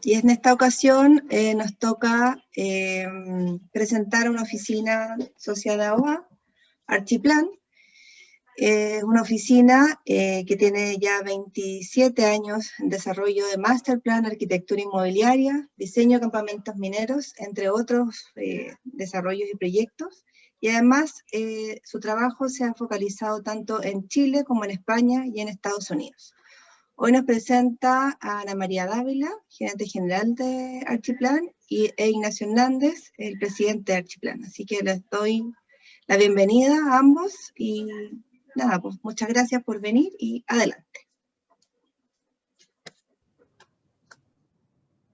Y en esta ocasión nos toca presentar una oficina asociada a OA, Archiplan. Una oficina que tiene ya 27 años en desarrollo de masterplan, arquitectura inmobiliaria, diseño de campamentos mineros, entre otros desarrollos y proyectos. Y además su trabajo se ha focalizado tanto en Chile como en España y en Estados Unidos. Hoy nos presenta a Ana María Dávila, gerente general de Archiplan, e Ignacio Hernández, el presidente de Archiplan. Así que les doy la bienvenida a ambos y nada, pues muchas gracias por venir y adelante.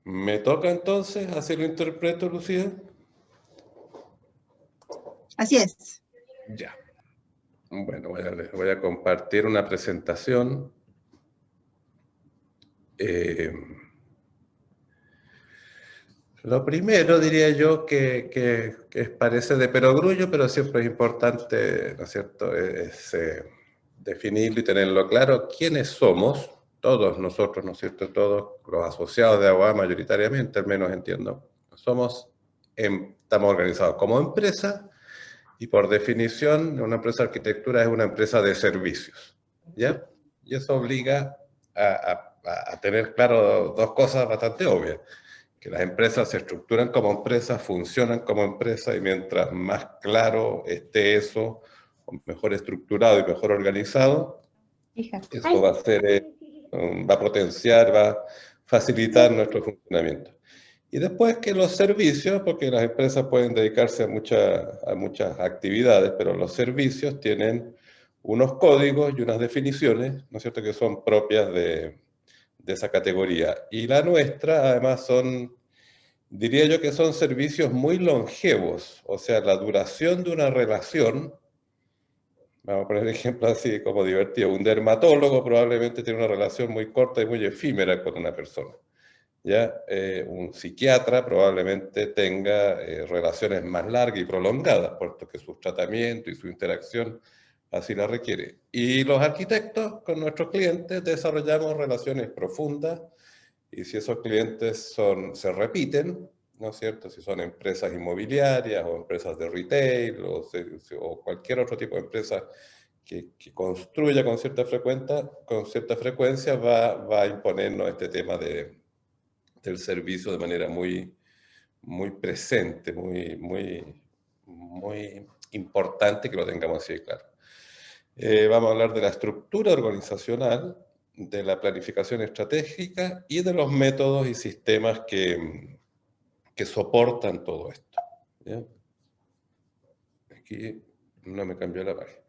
¿Me toca entonces hacer el interpreto, Lucía? Así es. Ya. Bueno, voy a compartir una presentación. Lo primero, diría yo, que parece de perogrullo, pero siempre es importante, ¿no es cierto?, es definirlo y tenerlo claro. ¿Quiénes somos? Todos nosotros, ¿no es cierto?, todos los asociados de AGUA mayoritariamente, al menos entiendo. Estamos organizados como empresa y por definición una empresa de arquitectura es una empresa de servicios, ¿ya? Y eso obliga a tener claro dos cosas bastante obvias. Que las empresas se estructuran como empresas, funcionan como empresas, y mientras más claro esté eso, mejor estructurado y mejor organizado, eso va a ser, va a potenciar, va a facilitar nuestro funcionamiento. Y después que los servicios, porque las empresas pueden dedicarse a muchas actividades, pero los servicios tienen unos códigos y unas definiciones, ¿no es cierto?, que son propias de esa categoría. Y la nuestra, además, diría yo que son servicios muy longevos, o sea, la duración de una relación, vamos a poner ejemplos así como divertido, un dermatólogo probablemente tiene una relación muy corta y muy efímera con una persona. ¿Ya? Un psiquiatra probablemente tenga relaciones más largas y prolongadas, puesto que su tratamiento y su interacción así la requiere. Y los arquitectos con nuestros clientes desarrollamos relaciones profundas, y si esos clientes se repiten, ¿no es cierto?, si son empresas inmobiliarias o empresas de retail o cualquier otro tipo de empresa que construya con cierta frecuencia, va a imponernos este tema del servicio de manera muy, muy presente, muy importante que lo tengamos así claro. Vamos a hablar de la estructura organizacional, de la planificación estratégica y de los métodos y sistemas que soportan todo esto. ¿Ya? Aquí no me cambió la página.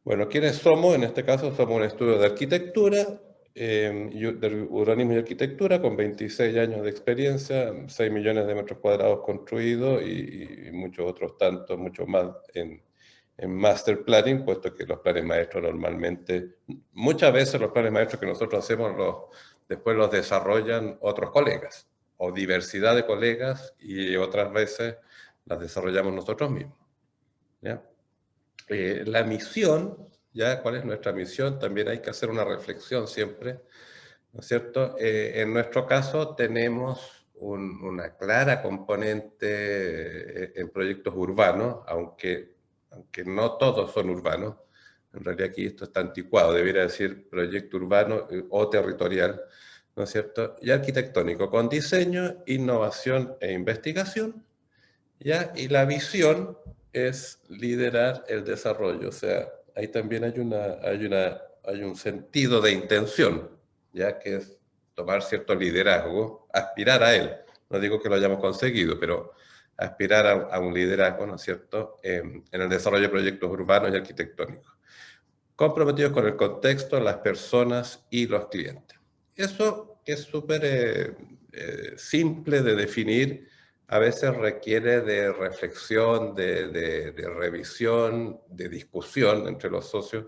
Bueno, ¿quiénes somos? En este caso somos un estudio de arquitectura, de urbanismo y arquitectura, con 26 años de experiencia, 6 millones de metros cuadrados construidos y muchos otros tantos, mucho más en master planning, puesto que los planes maestros normalmente, muchas veces los planes maestros que nosotros hacemos, después los desarrollan otros colegas, o diversidad de colegas, y otras veces las desarrollamos nosotros mismos. ¿Ya? La misión, ¿ya? ¿Cuál es nuestra misión? También hay que hacer una reflexión siempre, ¿no es cierto? En nuestro caso tenemos una clara componente en proyectos urbanos, aunque no todos son urbanos. En realidad aquí esto está anticuado, debería decir proyecto urbano o territorial, ¿no es cierto? Y arquitectónico, con diseño, innovación e investigación, ¿ya? Y la visión es liderar el desarrollo, o sea, ahí también hay un sentido de intención, ya que es tomar cierto liderazgo, aspirar a él. No digo que lo hayamos conseguido, pero aspirar a un liderazgo, ¿no es cierto?, en el desarrollo de proyectos urbanos y arquitectónicos, comprometidos con el contexto, las personas y los clientes. Eso es súper simple de definir, a veces requiere de reflexión, de revisión, de discusión entre los socios,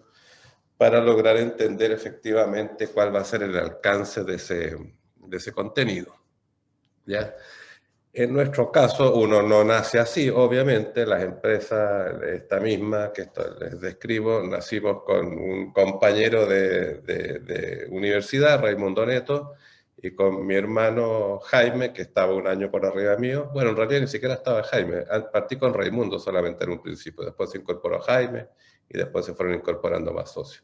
para lograr entender efectivamente cuál va a ser el alcance de ese contenido. ¿Ya? En nuestro caso, uno no nace así, obviamente. Las empresas, esta misma que les describo, nacimos con un compañero de universidad, Raimundo Neto, y con mi hermano Jaime, que estaba un año por arriba mío. Bueno, en realidad ni siquiera estaba Jaime, partí con Raimundo solamente en un principio, después se incorporó Jaime y después se fueron incorporando más socios.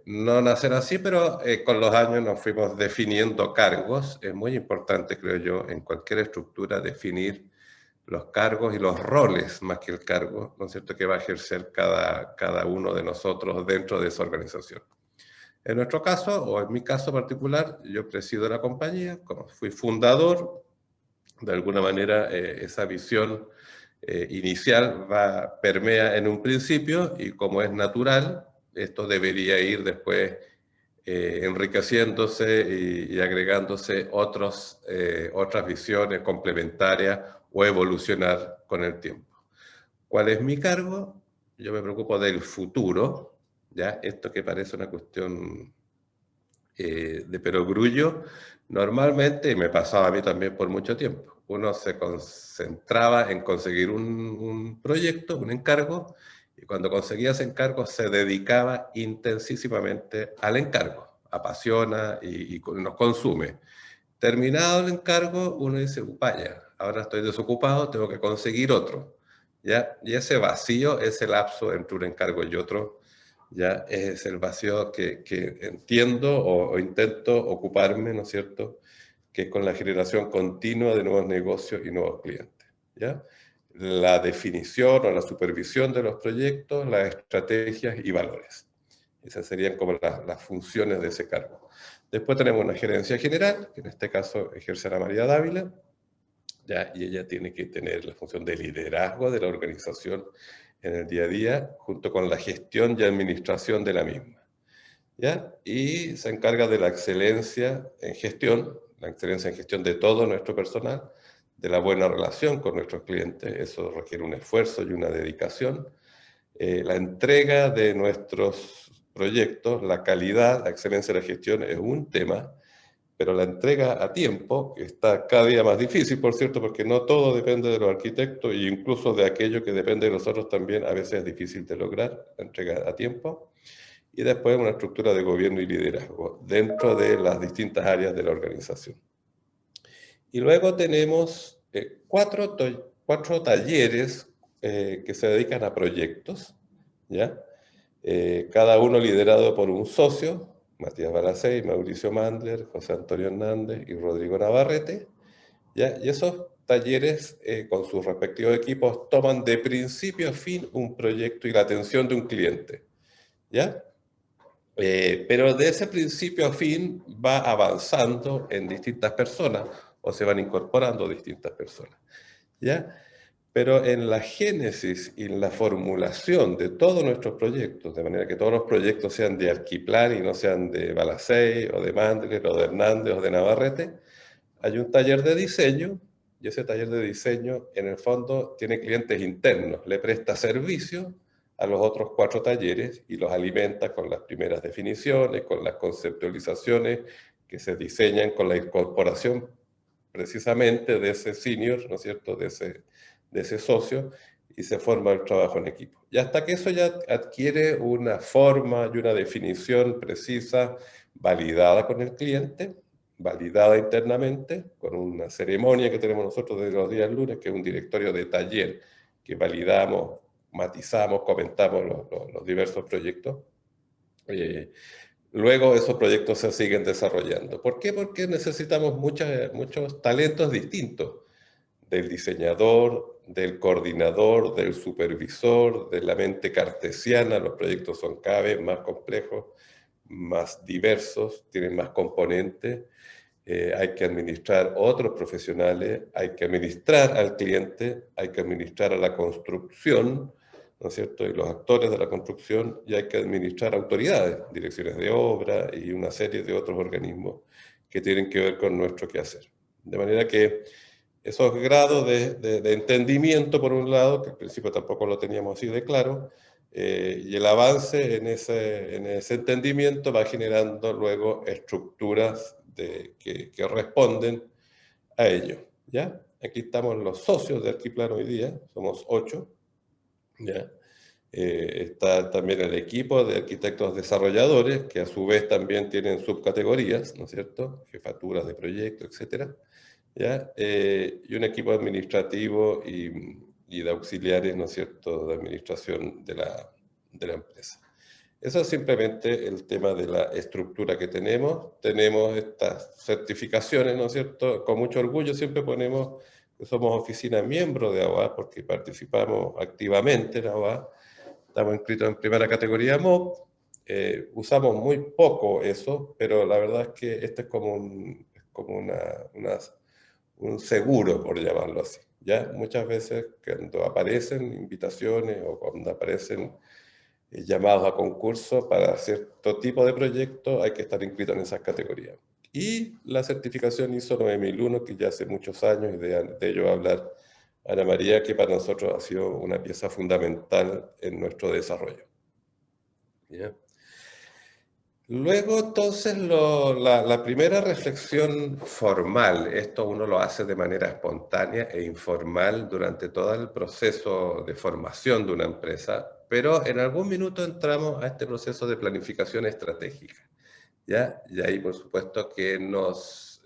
No nacer así, pero con los años nos fuimos definiendo cargos. Es muy importante, creo yo, en cualquier estructura definir los cargos y los roles más que el cargo, ¿no es cierto?, que va a ejercer cada uno de nosotros dentro de esa organización. En nuestro caso, o en mi caso particular, yo presido la compañía, como fui fundador, de alguna manera esa visión inicial permea en un principio y como es natural, esto debería ir después enriqueciéndose y agregándose otras visiones complementarias o evolucionar con el tiempo. ¿Cuál es mi cargo? Yo me preocupo del futuro, ¿ya? Esto que parece una cuestión de perogrullo, normalmente, y me pasaba a mí también por mucho tiempo, uno se concentraba en conseguir un proyecto, un encargo, y cuando conseguía ese encargo se dedicaba intensísimamente al encargo, apasiona y nos consume. Terminado el encargo, uno dice, vaya, ahora estoy desocupado, tengo que conseguir otro, ¿ya? Y ese vacío, ese lapso entre un encargo y otro, ya es el vacío que entiendo o intento ocuparme, ¿no es cierto?, que es con la generación continua de nuevos negocios y nuevos clientes, ¿ya? La definición o la supervisión de los proyectos, las estrategias y valores. Esas serían como las funciones de ese cargo. Después tenemos una gerencia general, que en este caso ejerce la María Dávila, ¿ya? Y ella tiene que tener la función de liderazgo de la organización en el día a día, junto con la gestión y administración de la misma, ¿ya? Y se encarga de la excelencia en gestión de todo nuestro personal, de la buena relación con nuestros clientes, eso requiere un esfuerzo y una dedicación, la entrega de nuestros proyectos, la calidad, la excelencia de la gestión es un tema, pero la entrega a tiempo, que está cada día más difícil, por cierto, porque no todo depende de los arquitectos e incluso de aquello que depende de nosotros también a veces es difícil de lograr, la entrega a tiempo. Y después una estructura de gobierno y liderazgo dentro de las distintas áreas de la organización. Y luego tenemos cuatro talleres que se dedican a proyectos, ¿ya? Cada uno liderado por un socio, Matías Balacey, Mauricio Mandler, José Antonio Hernández y Rodrigo Navarrete, ¿ya? Y esos talleres, con sus respectivos equipos, toman de principio a fin un proyecto y la atención de un cliente, ¿ya? Pero de ese principio a fin va avanzando en distintas personas o se van incorporando distintas personas, ¿ya? Pero en la génesis y en la formulación de todos nuestros proyectos, de manera que todos los proyectos sean de Arquiplan y no sean de Balacey o de Mandler o de Hernández o de Navarrete, hay un taller de diseño y ese taller de diseño en el fondo tiene clientes internos, le presta servicio a los otros 4 talleres y los alimenta con las primeras definiciones, con las conceptualizaciones que se diseñan con la incorporación precisamente de ese senior, ¿no es cierto?, de ese socio, y se forma el trabajo en equipo. Y hasta que eso ya adquiere una forma y una definición precisa, validada con el cliente, validada internamente, con una ceremonia que tenemos nosotros desde los días lunes, que es un directorio de taller, que validamos, matizamos, comentamos los diversos proyectos. Luego esos proyectos se siguen desarrollando. ¿Por qué? Porque necesitamos muchos talentos distintos, del diseñador, del coordinador, del supervisor, de la mente cartesiana. Los proyectos son cada vez más complejos, más diversos, tienen más componentes. Hay que administrar otros profesionales, hay que administrar al cliente, hay que administrar a la construcción, ¿no es cierto?, y los actores de la construcción, y hay que administrar autoridades, direcciones de obra y una serie de otros organismos que tienen que ver con nuestro quehacer. De manera que esos grados de entendimiento, por un lado, que al principio tampoco lo teníamos así de claro, y el avance en ese entendimiento va generando luego estructuras que responden a ello, ¿ya? Aquí estamos los socios de Arquiplan hoy día, somos 8, ¿ya? Está también el equipo de arquitectos desarrolladores, que a su vez también tienen subcategorías, ¿no es cierto? Jefaturas de proyecto, etcétera, ¿ya? Y un equipo administrativo y de auxiliares, ¿no es cierto?, de administración de la empresa. Eso es simplemente el tema de la estructura que tenemos. Tenemos estas certificaciones, ¿no es cierto? Con mucho orgullo siempre ponemos que somos oficina miembro de AOA porque participamos activamente en AOA. Estamos inscritos en primera categoría MOB. Usamos muy poco eso, pero la verdad es que este es como un seguro, por llamarlo así. ¿Ya? Muchas veces cuando aparecen invitaciones o cuando aparecen llamados a concurso para cierto tipo de proyecto, hay que estar inscrito en esas categorías. Y la certificación ISO 9001, que ya hace muchos años, y de ello va a hablar Ana María, que para nosotros ha sido una pieza fundamental en nuestro desarrollo. ¿Ya? Luego, entonces, la primera reflexión formal, esto uno lo hace de manera espontánea e informal durante todo el proceso de formación de una empresa, pero en algún minuto entramos a este proceso de planificación estratégica, ¿ya? Y ahí, por supuesto, que nos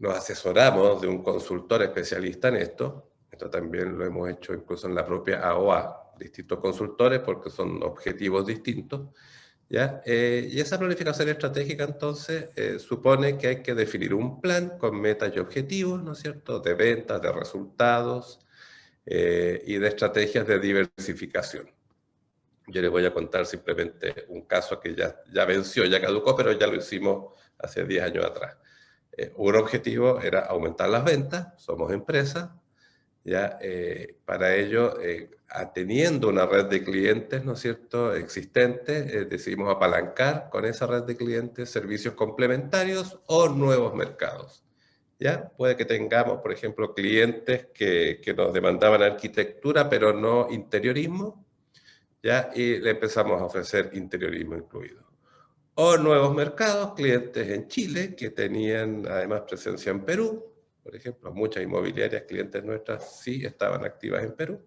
asesoramos de un consultor especialista en esto. Esto también lo hemos hecho incluso en la propia AOA, distintos consultores porque son objetivos distintos, ¿ya? Y esa planificación estratégica entonces supone que hay que definir un plan con metas y objetivos, ¿no es cierto?, de ventas, de resultados y de estrategias de diversificación. Yo les voy a contar simplemente un caso que ya venció, ya caducó, pero ya lo hicimos hace 10 años atrás. Un objetivo era aumentar las ventas, somos empresa, ¿ya? Para ello, teniendo una red de clientes, ¿no es cierto?, existente, decidimos apalancar con esa red de clientes servicios complementarios o nuevos mercados, ¿ya? Puede que tengamos, por ejemplo, clientes que nos demandaban arquitectura, pero no interiorismo, ¿ya? Y le empezamos a ofrecer interiorismo incluido. O nuevos mercados, clientes en Chile que tenían además presencia en Perú. Por ejemplo, muchas inmobiliarias, clientes nuestras, sí estaban activas en Perú.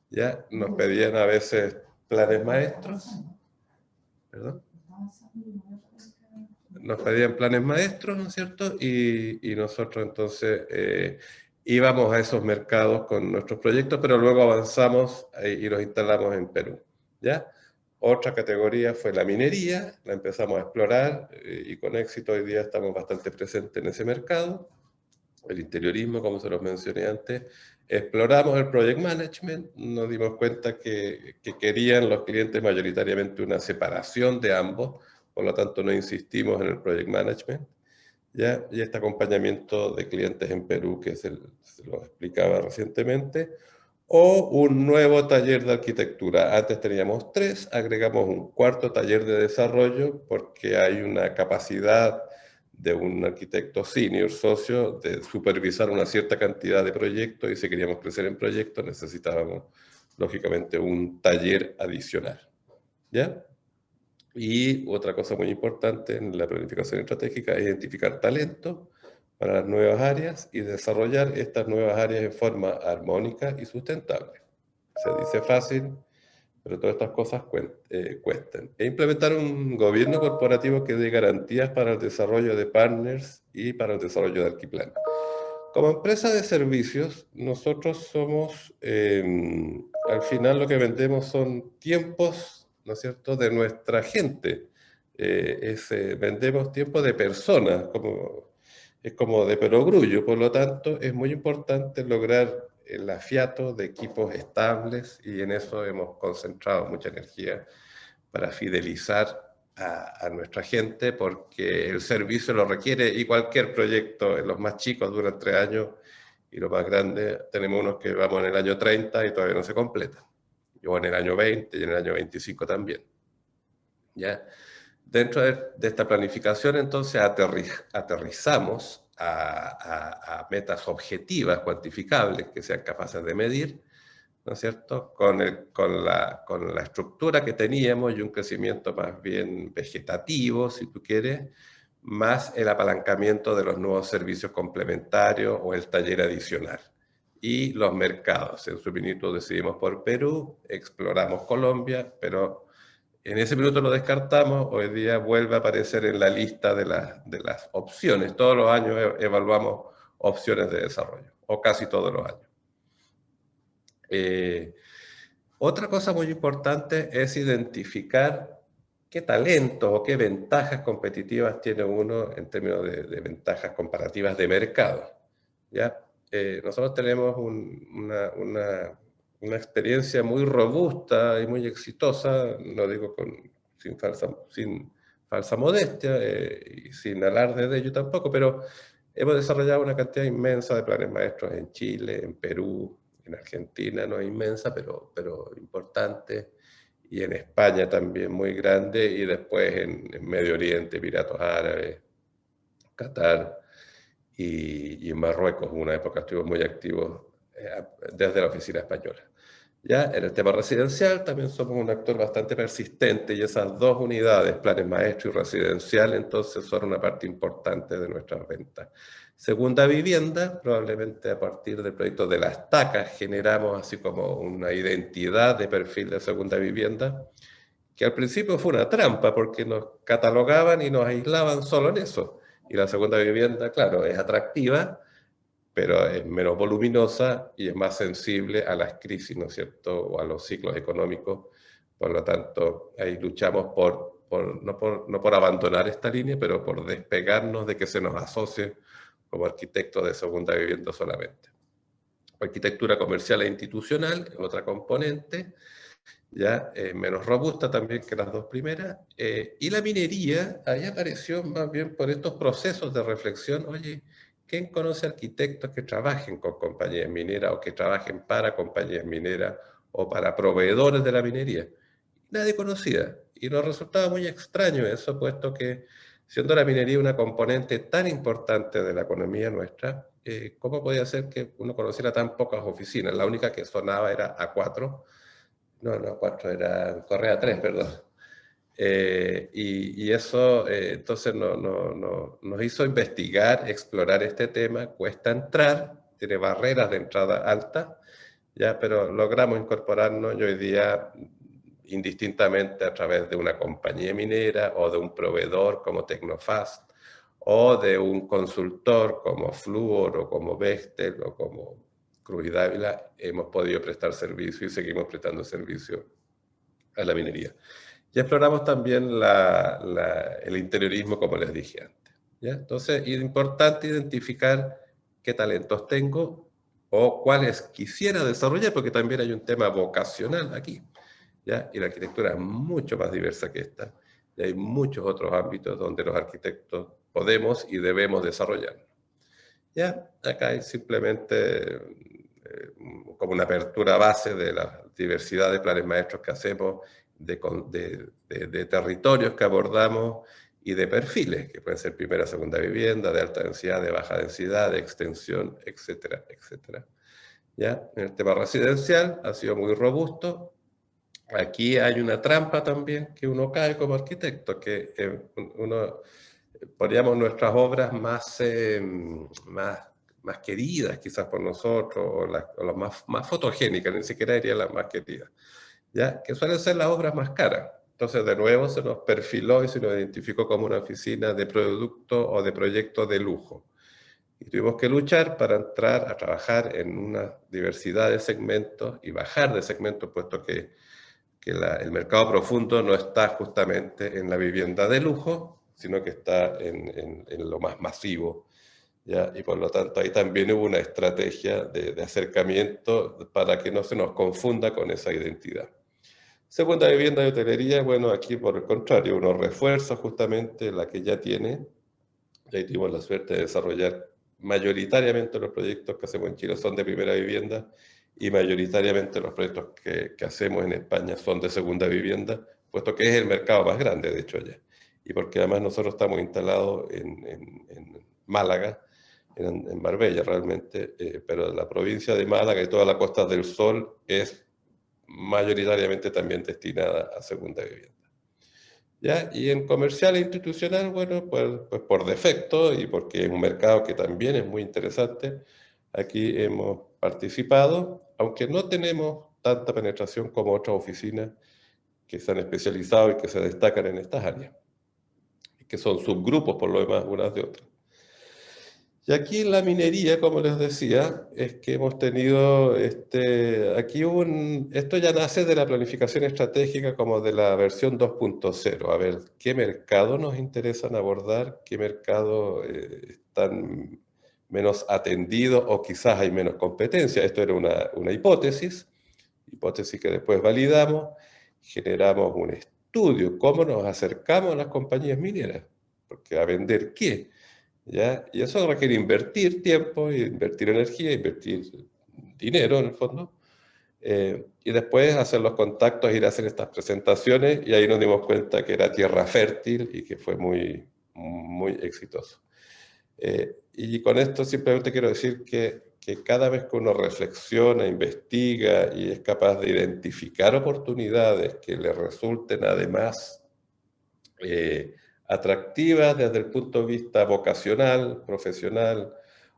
Ya nos pedían a veces planes maestros. ¿Perdón? Nos pedían planes maestros, ¿no es cierto? Y nosotros entonces íbamos a esos mercados con nuestros proyectos, pero luego avanzamos y los instalamos en Perú. ¿Ya? Otra categoría fue la minería, la empezamos a explorar y con éxito hoy día estamos bastante presentes en ese mercado. El interiorismo, como se los mencioné antes, exploramos el project management, nos dimos cuenta que querían los clientes mayoritariamente una separación de ambos, por lo tanto no insistimos en el project management, ¿ya? Y este acompañamiento de clientes en Perú que se lo explicaba recientemente, o un nuevo taller de arquitectura. Antes teníamos 3, agregamos un cuarto taller de desarrollo porque hay una capacidad de un arquitecto senior socio de supervisar una cierta cantidad de proyectos y si queríamos crecer en proyectos necesitábamos lógicamente un taller adicional. ¿Ya? Y otra cosa muy importante en la planificación estratégica es identificar talento para las nuevas áreas y desarrollar estas nuevas áreas en forma armónica y sustentable. Se dice fácil, pero todas estas cosas cuestan. E implementar un gobierno corporativo que dé garantías para el desarrollo de partners y para el desarrollo de Arquiplan. Como empresa de servicios, nosotros somos, al final lo que vendemos son tiempos, ¿no es cierto?, de nuestra gente. Vendemos tiempo de personas, es como de perogrullo, por lo tanto es muy importante lograr el afiato de equipos estables y en eso hemos concentrado mucha energía para fidelizar a nuestra gente porque el servicio lo requiere y cualquier proyecto, los más chicos duran 3 años y los más grandes tenemos unos que vamos en el año 30 y todavía no se completan. Yo en el año 20 y en el año 25 también. ¿Ya? Dentro de esta planificación entonces aterrizamos a metas objetivas, cuantificables, que sean capaces de medir, ¿no es cierto?, con la estructura que teníamos y un crecimiento más bien vegetativo, si tú quieres, más el apalancamiento de los nuevos servicios complementarios o el taller adicional. y los mercados. En su minuto decidimos por Perú, exploramos Colombia, pero en ese minuto lo descartamos. Hoy día vuelve a aparecer en la lista de las opciones. Todos los años evaluamos opciones de desarrollo, o casi todos los años. Otra cosa muy importante es identificar qué talentos o qué ventajas competitivas tiene uno en términos de ventajas comparativas de mercado. ¿Ya? Nosotros tenemos una experiencia muy robusta y muy exitosa, no digo sin falsa modestia y sin alarde de ello tampoco, pero hemos desarrollado una cantidad inmensa de planes maestros en Chile, en Perú, en Argentina, no inmensa, pero importante, y en España también muy grande, y después en Medio Oriente, Emiratos Árabes, Qatar y en Marruecos. En una época estuvimos muy activos desde la oficina española. ¿Ya? En el tema residencial también somos un actor bastante persistente, y esas dos unidades, planes maestro y residencial, entonces son una parte importante de nuestras ventas. Segunda vivienda, probablemente a partir del proyecto de las TACAs generamos así como una identidad de perfil de segunda vivienda, que al principio fue una trampa porque nos catalogaban y nos aislaban solo en eso. Y la segunda vivienda, claro, es atractiva, pero es menos voluminosa y es más sensible a las crisis, ¿no es cierto?, o a los ciclos económicos. Por lo tanto, ahí luchamos no por abandonar esta línea, pero por despegarnos de que se nos asocie como arquitectos de segunda vivienda solamente. Arquitectura comercial e institucional es otra componente, ya menos robusta también que las dos primeras. Y la minería, ahí apareció más bien por estos procesos de reflexión. Oye, ¿quién conoce arquitectos que trabajen con compañías mineras o que trabajen para compañías mineras o para proveedores de la minería? Nadie conocía. Y nos resultaba muy extraño eso, puesto que siendo la minería una componente tan importante de la economía nuestra, ¿cómo podía ser que uno conociera tan pocas oficinas? La única que sonaba era A4. No, A4 era Correa 3, perdón. Y eso entonces nos hizo investigar, explorar este tema. Cuesta entrar, tiene barreras de entrada altas, ya, pero logramos incorporarnos, y hoy día indistintamente a través de una compañía minera o de un proveedor como Tecnofast o de un consultor como Fluor o como Bechtel o como Cruz y Dávila, hemos podido prestar servicio y seguimos prestando servicio a la minería. Ya exploramos también el interiorismo, como les dije antes. ¿Ya? Entonces, es importante identificar qué talentos tengo o cuáles quisiera desarrollar, porque también hay un tema vocacional aquí. ¿Ya? Y la arquitectura es mucho más diversa que esta. Y hay muchos otros ámbitos donde los arquitectos podemos y debemos desarrollar. ¿Ya? Acá hay simplemente como una apertura base de la diversidad de planes maestros que hacemos, de territorios que abordamos y de perfiles, que pueden ser primera, segunda vivienda, de alta densidad, de baja densidad, de extensión, etcétera, etcétera. ¿Ya? En el tema residencial ha sido muy robusto. Aquí hay una trampa también que uno cae como arquitecto, que uno poníamos nuestras obras más queridas quizás por nosotros, o las más fotogénicas, ni siquiera diría las más queridas, ¿ya? Que suelen ser las obras más caras. Entonces, de nuevo, se nos perfiló y se nos identificó como una oficina de producto o de proyecto de lujo. Y tuvimos que luchar para entrar a trabajar en una diversidad de segmentos y bajar de segmentos, puesto que el mercado profundo no está justamente en la vivienda de lujo, sino que está en lo más masivo, ¿ya? Y por lo tanto ahí también hubo una estrategia de acercamiento para que no se nos confunda con esa identidad. Segunda vivienda y hotelería, bueno, aquí por el contrario, uno refuerza justamente la que ya tiene. Ya tuvimos la suerte de desarrollar mayoritariamente los proyectos que hacemos en Chile son de primera vivienda, y mayoritariamente los proyectos que hacemos en España son de segunda vivienda, puesto que es el mercado más grande, de hecho, allá. Y porque además nosotros estamos instalados en Málaga, en Marbella realmente, pero la provincia de Málaga y toda la Costa del Sol es mayoritariamente también destinada a segunda vivienda. ¿Ya? Y en comercial e institucional, bueno, pues por defecto y porque es un mercado que también es muy interesante, Aquí hemos participado, aunque no tenemos tanta penetración como otras oficinas que se han especializado y que se destacan en estas áreas, y que son subgrupos por lo demás unas de otras. Y aquí en la minería, como les decía, es que hemos tenido, esto ya nace de la planificación estratégica como de la versión 2.0. A ver, ¿qué mercado nos interesan abordar? ¿Qué mercado están menos atendidos o quizás hay menos competencia? Esto era una hipótesis que después validamos, generamos un estudio, cómo nos acercamos a las compañías mineras, porque a vender qué. ¿Ya? Y eso requiere invertir tiempo, invertir energía, invertir dinero en el fondo, y después hacer los contactos, ir a hacer estas presentaciones, y ahí nos dimos cuenta que era tierra fértil y que fue muy, muy exitoso. Y con esto simplemente quiero decir que cada vez que uno reflexiona, investiga y es capaz de identificar oportunidades que le resulten además atractivas desde el punto de vista vocacional, profesional,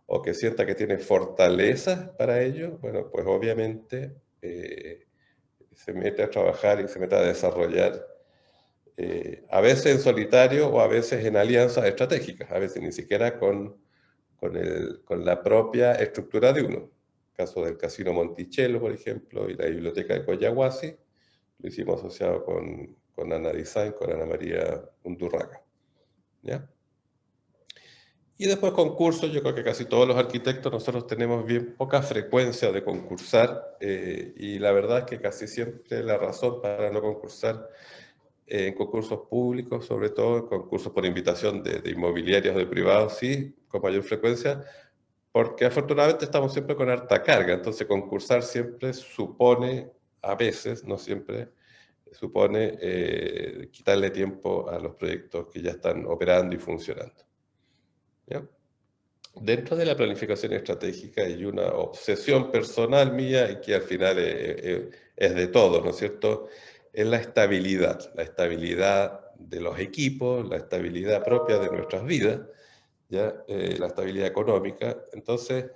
o que sienta que tiene fortalezas para ello, bueno, pues obviamente se mete a trabajar y se mete a desarrollar, a veces en solitario o a veces en alianzas estratégicas, a veces ni siquiera con la propia estructura de uno. Caso del Casino Monticello, por ejemplo, y la Biblioteca de Coyahuasi, lo hicimos asociado con Ana Design, con Ana María Undurraga. ¿Ya? Y después concursos, yo creo que casi todos los arquitectos nosotros tenemos bien poca frecuencia de concursar, y la verdad es que casi siempre la razón para no concursar en concursos públicos, sobre todo en concursos por invitación de inmobiliarios o de privados, sí, con mayor frecuencia, porque afortunadamente estamos siempre con harta carga, entonces concursar siempre supone, a veces, no siempre, supone quitarle tiempo a los proyectos que ya están operando y funcionando. ¿Ya? Dentro de la planificación estratégica hay una obsesión personal mía y que al final es de todos, ¿no es cierto? Es la estabilidad de los equipos, la estabilidad propia de nuestras vidas, ¿ya? La estabilidad económica. Entonces,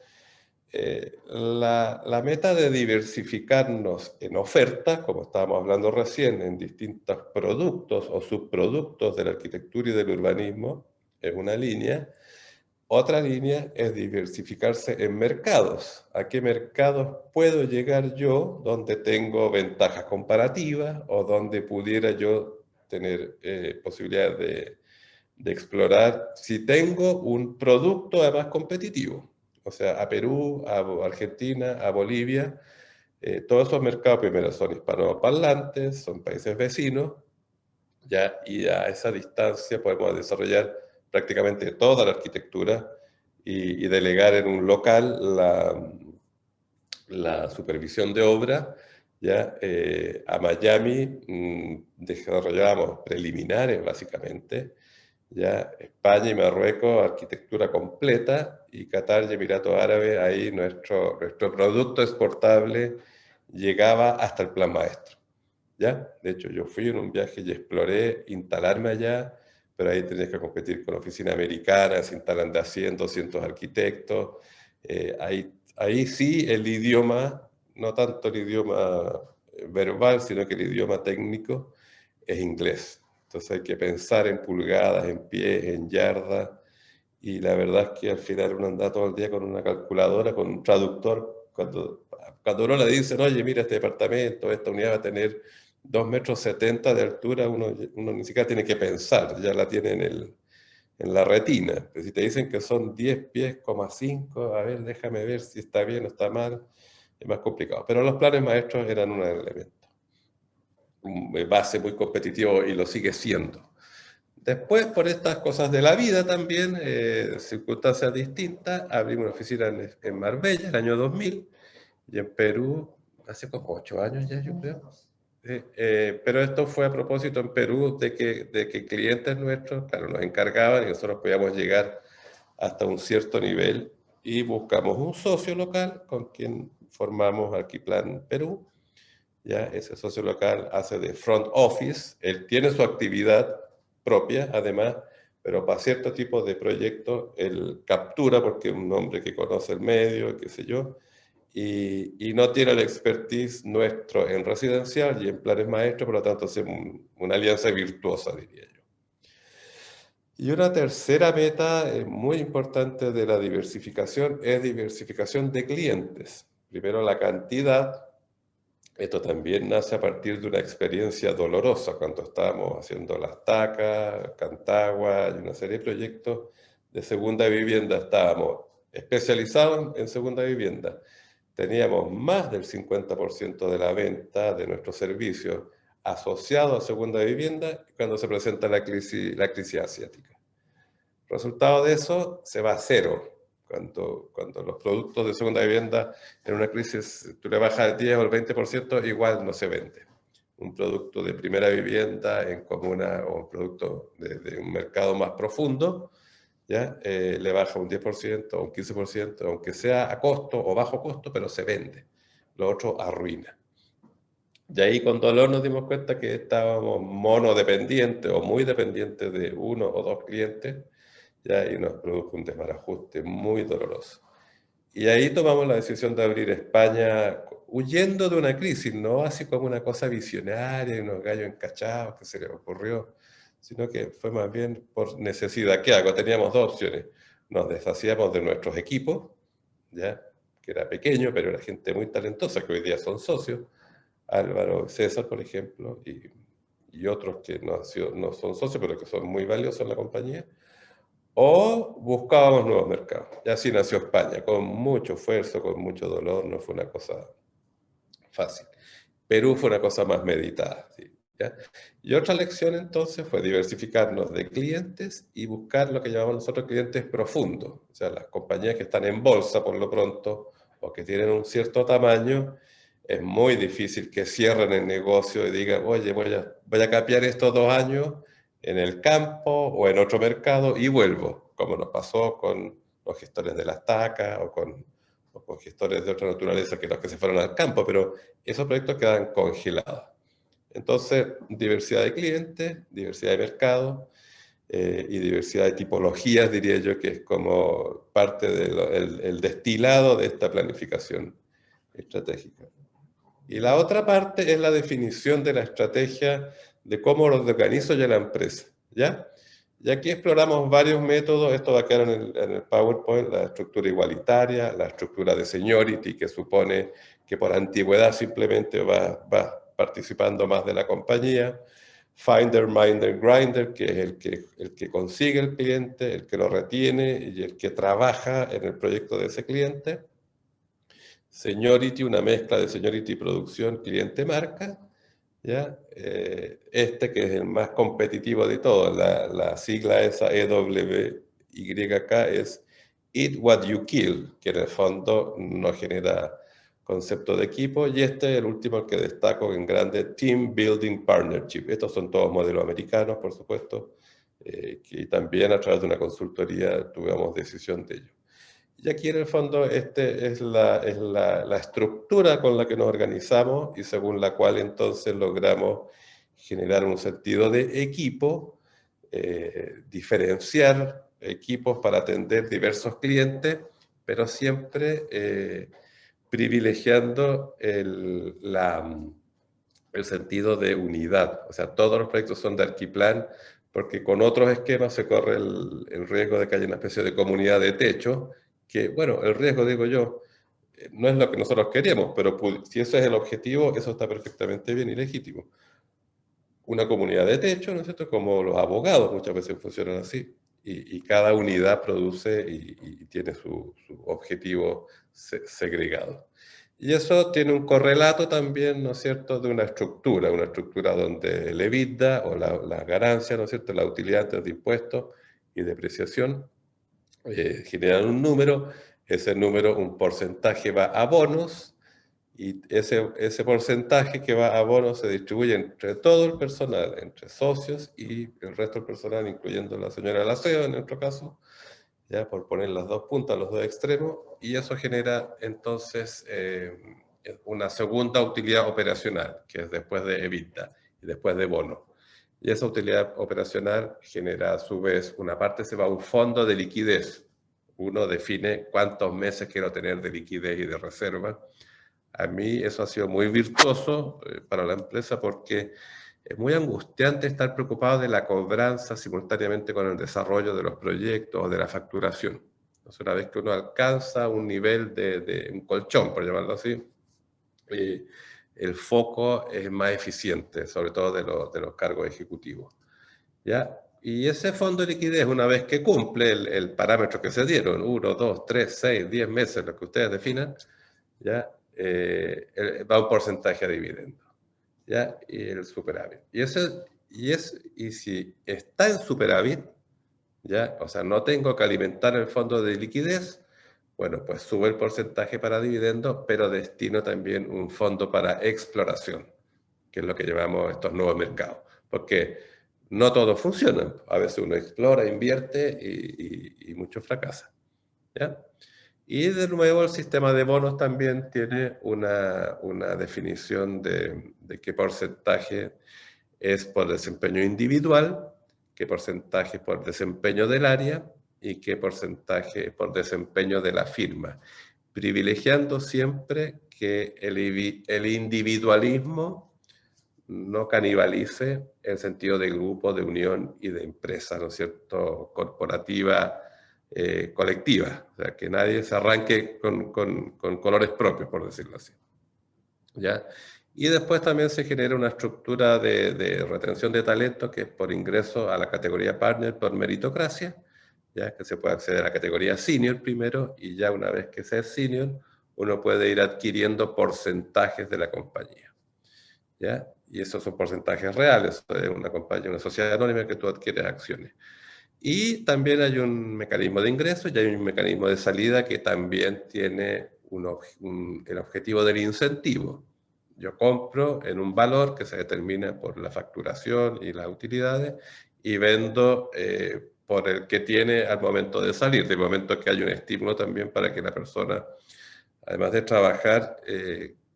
la meta de diversificarnos en oferta, como estábamos hablando recién, en distintos productos o subproductos de la arquitectura y del urbanismo, es una línea. Otra línea es diversificarse en mercados. ¿A qué mercados puedo llegar yo donde tengo ventajas comparativas o donde pudiera yo tener posibilidades de explorar si tengo un producto además competitivo? O sea, a Perú, a Argentina, a Bolivia, todos esos mercados primero son hispanoparlantes, son países vecinos, ¿ya? Y a esa distancia podemos desarrollar prácticamente toda la arquitectura y delegar en un local la supervisión de obra, ¿ya? A Miami desarrollamos preliminares básicamente, ¿ya? España y Marruecos, arquitectura completa, y Qatar y Emiratos Árabes, ahí nuestro producto exportable llegaba hasta el plan maestro. ¿Ya? De hecho, yo fui en un viaje y exploré instalarme allá, pero ahí tenías que competir con oficinas americanas, se instalan de a 100, 200 arquitectos. Ahí sí el idioma, no tanto el idioma verbal, sino que el idioma técnico es inglés. Entonces hay que pensar en pulgadas, en pies, en yardas, y la verdad es que al final uno anda todo el día con una calculadora, con un traductor, cuando uno le dice, oye, mira, este departamento, esta unidad va a tener 2,70 m de altura, uno ni siquiera tiene que pensar, ya la tiene en la retina. Pero si te dicen que son 10 pies, 5, a ver, déjame ver si está bien o está mal, es más complicado. Pero los planes maestros eran un elemento, un base muy competitivo y lo sigue siendo. Después, por estas cosas de la vida también, circunstancias distintas, abrimos una oficina en Marbella el año 2000 y en Perú hace como 8 años ya, yo creo. Pero esto fue a propósito en Perú de que clientes nuestros, claro, nos encargaban y nosotros podíamos llegar hasta un cierto nivel y buscamos un socio local con quien formamos Arquiplan Perú. Ya ese socio local hace de front office, él tiene su actividad propia además, pero para cierto tipo de proyectos él captura porque es un hombre que conoce el medio, qué sé yo, y no tiene el expertise nuestro en residencial y en planes maestros, por lo tanto es una alianza virtuosa, diría yo. Y una tercera meta muy importante de la diversificación es diversificación de clientes. Primero la cantidad. Esto también nace a partir de una experiencia dolorosa cuando estábamos haciendo Las Tacas, Cantagua y una serie de proyectos de segunda vivienda. Estábamos especializados en segunda vivienda. Teníamos más del 50% de la venta de nuestros servicios asociados a segunda vivienda cuando se presenta la crisis asiática. Resultado de eso se va a cero. Cuando los productos de segunda vivienda en una crisis tú le bajas el 10 o el 20%, igual no se vende. Un producto de primera vivienda en comuna o un producto de un mercado más profundo, ¿ya? Le baja un 10% o un 15%, aunque sea a costo o bajo costo, pero se vende. Lo otro arruina. Y ahí con dolor nos dimos cuenta que estábamos monodependientes o muy dependientes de uno o dos clientes, ¿ya? Y nos produjo un desbarajuste muy doloroso. Y ahí tomamos la decisión de abrir España huyendo de una crisis, no así como una cosa visionaria y unos gallos encachados que se les ocurrió, sino que fue más bien por necesidad. ¿Qué hago? Teníamos dos opciones. Nos deshacíamos de nuestros equipos, ¿ya? Que era pequeño, pero era gente muy talentosa, que hoy día son socios, Álvaro y César, por ejemplo, y otros que no son socios, pero que son muy valiosos en la compañía. O buscábamos nuevos mercados. Y así nació España, con mucho esfuerzo, con mucho dolor, no fue una cosa fácil. Perú fue una cosa más meditada. ¿Sí? ¿Ya? Y otra lección entonces fue diversificarnos de clientes y buscar lo que llamamos nosotros clientes profundos. O sea, las compañías que están en bolsa por lo pronto o que tienen un cierto tamaño, es muy difícil que cierren el negocio y digan, oye, voy a capear estos 2 años en el campo o en otro mercado y vuelvo, como nos pasó con los gestores de las tacas o con gestores de otra naturaleza que los que se fueron al campo, pero esos proyectos quedan congelados. Entonces, diversidad de clientes, diversidad de mercado y diversidad de tipologías, diría yo, que es como parte del destilado de esta planificación estratégica. Y la otra parte es la definición de la estrategia de cómo lo organizo yo la empresa, ¿ya? Y aquí exploramos varios métodos, esto va a quedar en el PowerPoint, la estructura igualitaria, la estructura de seniority, que supone que por antigüedad simplemente va participando más de la compañía, Finder, Minder, Grinder, que es el que consigue el cliente, el que lo retiene y el que trabaja en el proyecto de ese cliente. Seniority, una mezcla de seniority y producción, cliente-marca, ¿ya? Que es el más competitivo de todos, la sigla esa EWYK es Eat What You Kill, que en el fondo no genera concepto de equipo, y este es el último que destaco en grande, Team Building Partnership. Estos son todos modelos americanos, por supuesto, que también a través de una consultoría tuvimos decisión de ello. Y aquí en el fondo es la estructura con la que nos organizamos y según la cual entonces logramos generar un sentido de equipo, diferenciar equipos para atender diversos clientes, pero siempre privilegiando el sentido de unidad. O sea, todos los proyectos son de Arquiplan porque con otros esquemas se corre el riesgo de que haya una especie de comunidad de techo que, bueno, el riesgo, digo yo, no es lo que nosotros queremos, pero si ese es el objetivo, eso está perfectamente bien y legítimo. Una comunidad de techo, ¿no es cierto? Como los abogados muchas veces funcionan así, y cada unidad produce y tiene su objetivo segregado. Y eso tiene un correlato también, ¿no es cierto?, de una estructura donde el EBITDA o la ganancia, ¿no es cierto?, la utilidad antes de impuestos y depreciación, generan un número, ese número, un porcentaje va a bonos, y ese porcentaje que va a bonos se distribuye entre todo el personal, entre socios y el resto del personal, incluyendo la señora Laceo en nuestro caso, ya por poner las dos puntas, los dos extremos, y eso genera entonces una segunda utilidad operacional, que es después de EBITDA y después de bono. Y esa utilidad operacional genera a su vez, una parte se va a un fondo de liquidez. Uno define cuántos meses quiero tener de liquidez y de reserva. A mí eso ha sido muy virtuoso para la empresa porque es muy angustiante estar preocupado de la cobranza simultáneamente con el desarrollo de los proyectos o de la facturación. Entonces, una vez que uno alcanza un nivel de un colchón, por llamarlo así, el foco es más eficiente, sobre todo de los cargos ejecutivos. ¿Ya? Y ese fondo de liquidez, una vez que cumple el parámetro que se dieron, 1, 2, 3, 6, 10 meses, lo que ustedes definan, ¿ya? Va un porcentaje a dividendo, ¿ya? Y el superávit. Y si está en superávit, ¿ya? O sea, no tengo que alimentar el fondo de liquidez, bueno, pues sube el porcentaje para dividendos, pero destino también un fondo para exploración, que es lo que llamamos estos nuevos mercados. Porque no todos funcionan. A veces uno explora, invierte y muchos fracasan, ¿ya? Y de nuevo el sistema de bonos también tiene una definición de qué porcentaje es por desempeño individual, qué porcentaje por desempeño del área y qué porcentaje por desempeño de la firma, privilegiando siempre que el individualismo no canibalice el sentido de grupo, de unión y de empresa, ¿no es cierto?, corporativa, colectiva. O sea, que nadie se arranque con colores propios, por decirlo así. ¿Ya? Y después también se genera una estructura de retención de talento que es por ingreso a la categoría partner por meritocracia, ya que se puede acceder a la categoría senior primero y ya una vez que sea senior uno puede ir adquiriendo porcentajes de la compañía, ¿ya? Y esos son porcentajes reales de una compañía, una sociedad anónima que tú adquieres acciones. Y también hay un mecanismo de ingreso y hay un mecanismo de salida que también tiene el objetivo del incentivo. Yo compro en un valor que se determina por la facturación y las utilidades y vendo por el que tiene al momento de salir, del momento que hay un estímulo también para que la persona, además de trabajar,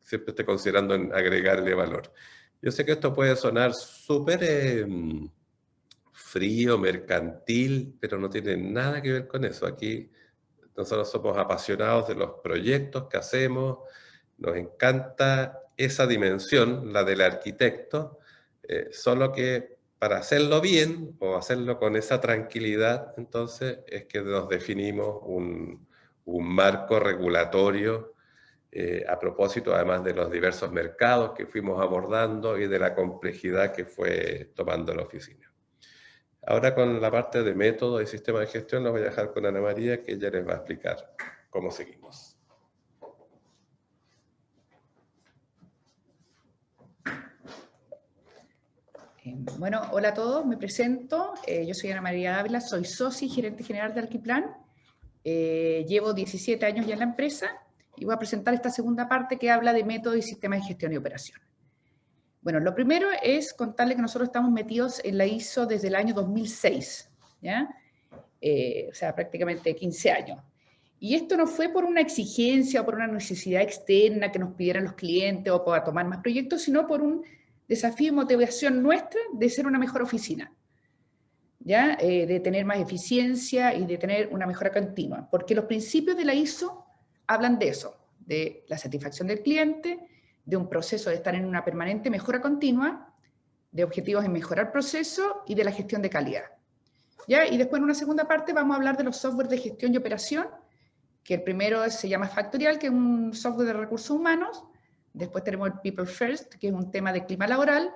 siempre esté considerando en agregarle valor. Yo sé que esto puede sonar súper frío, mercantil, pero no tiene nada que ver con eso. Aquí nosotros somos apasionados de los proyectos que hacemos, nos encanta esa dimensión, la del arquitecto, solo que para hacerlo bien o hacerlo con esa tranquilidad, entonces es que nos definimos un marco regulatorio a propósito además de los diversos mercados que fuimos abordando y de la complejidad que fue tomando la oficina. Ahora con la parte de método y sistema de gestión los voy a dejar con Ana María, que ella les va a explicar cómo seguimos. Bueno, hola a todos, me presento. Yo soy Ana María Ávila, soy socia y gerente general de Alquiplan. Llevo 17 años ya en la empresa y voy a presentar esta segunda parte que habla de método y sistema de gestión y operación. Bueno, lo primero es contarle que nosotros estamos metidos en la ISO desde el año 2006, ¿ya? O sea, prácticamente 15 años. Y esto no fue por una exigencia o por una necesidad externa que nos pidieran los clientes o para tomar más proyectos, sino por un desafío y motivación nuestra de ser una mejor oficina, ¿ya? De tener más eficiencia y de tener una mejora continua. Porque los principios de la ISO hablan de eso, de la satisfacción del cliente, de un proceso de estar en una permanente mejora continua, de objetivos en mejorar proceso y de la gestión de calidad. ¿Ya? Y después en una segunda parte vamos a hablar de los softwares de gestión y operación, que el primero se llama Factorial, que es un software de recursos humanos. Después tenemos el People First, que es un tema de clima laboral.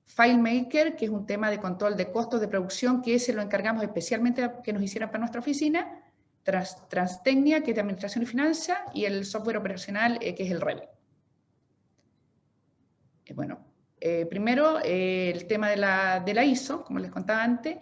FileMaker, que es un tema de control de costos de producción, que ese lo encargamos especialmente a que nos hicieran para nuestra oficina. Transtecnia, que es de administración y finanzas, y el software operacional, que es el Revit. Bueno, primero el tema de la ISO, como les contaba antes.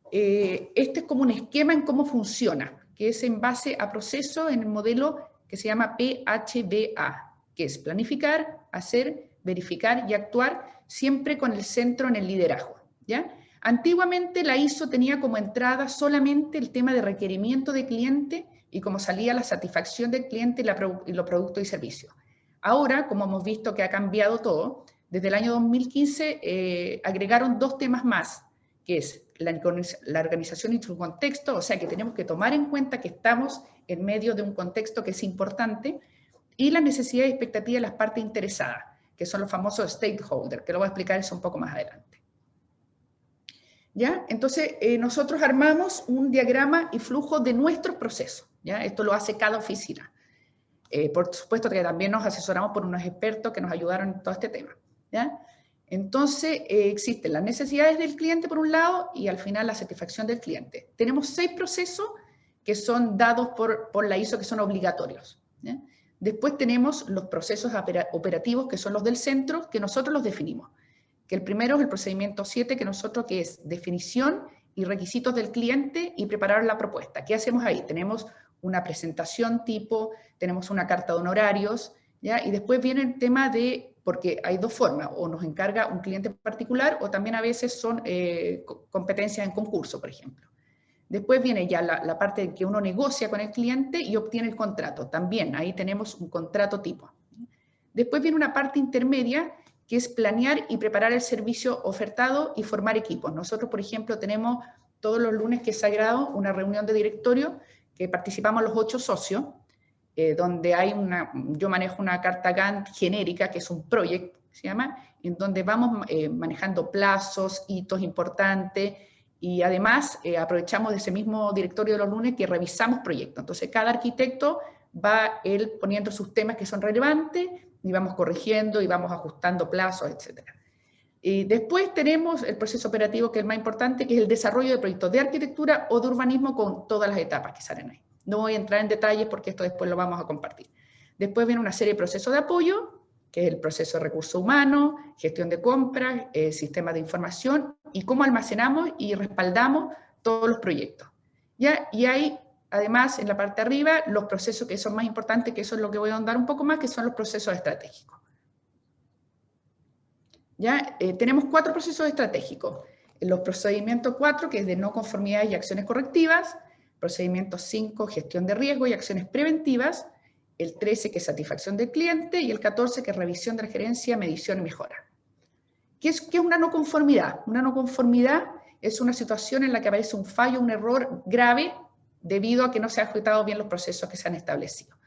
Este es como un esquema en cómo funciona, que es en base a procesos en el modelo que se llama PHBA, que es planificar, hacer, verificar y actuar, siempre con el centro en el liderazgo, ¿ya? Antiguamente la ISO tenía como entrada solamente el tema de requerimiento de cliente y como salía la satisfacción del cliente y los productos y servicios. Ahora, como hemos visto que ha cambiado todo, Desde el año 2015 agregaron 2 temas más, que es la organización y su contexto, o sea que tenemos que tomar en cuenta que estamos en medio de un contexto que es importante, y las necesidades y expectativas de las partes interesadas, que son los famosos stakeholders, que lo voy a explicar eso un poco más adelante. ¿Ya? Entonces, nosotros armamos un diagrama y flujo de nuestros procesos. ¿Ya? Esto lo hace cada oficina. Por supuesto que también nos asesoramos por unos expertos que nos ayudaron en todo este tema. ¿Ya? Entonces, existen las necesidades del cliente por un lado y al final la satisfacción del cliente. Tenemos 6 procesos que son dados por la ISO, que son obligatorios. ¿Ya? Después tenemos los procesos operativos, que son los del centro, que nosotros los definimos. Que el primero es el procedimiento 7, que es definición y requisitos del cliente y preparar la propuesta. ¿Qué hacemos ahí? Tenemos una presentación tipo, tenemos una carta de honorarios, ¿ya? Y después viene el tema de, porque hay 2 formas, o nos encarga un cliente particular o también a veces son competencias en concurso, por ejemplo. Después viene ya la parte en que uno negocia con el cliente y obtiene el contrato. También ahí tenemos un contrato tipo. Después viene una parte intermedia, que es planear y preparar el servicio ofertado y formar equipos. Nosotros, por ejemplo, tenemos todos los lunes, que es sagrado, una reunión de directorio que participamos los 8 socios, donde hay yo manejo una carta Gantt genérica, que es un project, se llama, en donde vamos manejando plazos, hitos importantes, y además aprovechamos de ese mismo directorio de los lunes que revisamos proyectos. Entonces, cada arquitecto va él poniendo sus temas que son relevantes, y vamos corrigiendo y vamos ajustando plazos, etc. Y después tenemos el proceso operativo, que es el más importante, que es el desarrollo de proyectos de arquitectura o de urbanismo con todas las etapas que salen ahí. No voy a entrar en detalles porque esto después lo vamos a compartir. Después viene una serie de procesos de apoyo, que es el proceso de recursos humanos, gestión de compras, sistemas de información y cómo almacenamos y respaldamos todos los proyectos. ¿Ya? Y hay, además, en la parte de arriba, los procesos que son más importantes, que eso es lo que voy a ahondar un poco más, que son los procesos estratégicos. ¿Ya? Tenemos 4 procesos estratégicos. Los procedimientos 4, que es de no conformidad y acciones correctivas. Procedimiento 5, gestión de riesgo y acciones preventivas. El 13, que es satisfacción del cliente. Y el 14, que es revisión de la gerencia, medición y mejora. ¿Qué es una no conformidad? Una no conformidad es una situación en la que aparece un fallo, un error grave, debido a que no se han ejecutado bien los procesos que se han establecido.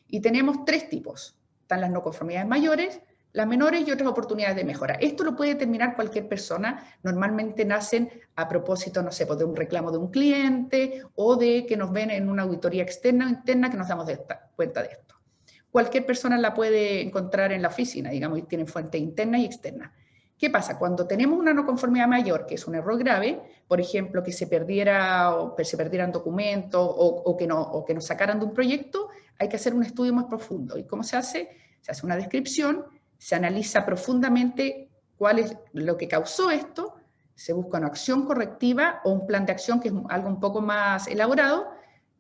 Y tenemos 3 tipos. Están las no conformidades mayores, las menores y otras oportunidades de mejora. Esto lo puede determinar cualquier persona. Normalmente nacen a propósito, no sé, pues de un reclamo de un cliente o de que nos ven en una auditoría externa o interna que nos damos cuenta de esto. Cualquier persona la puede encontrar en la oficina, digamos, y tienen fuentes internas y externas. ¿Qué pasa? Cuando tenemos una no conformidad mayor, que es un error grave, por ejemplo, que se perdieran documentos o que nos sacaran de un proyecto, hay que hacer un estudio más profundo. ¿Y cómo se hace? Se hace una descripción, se analiza profundamente cuál es lo que causó esto, se busca una acción correctiva o un plan de acción, que es algo un poco más elaborado,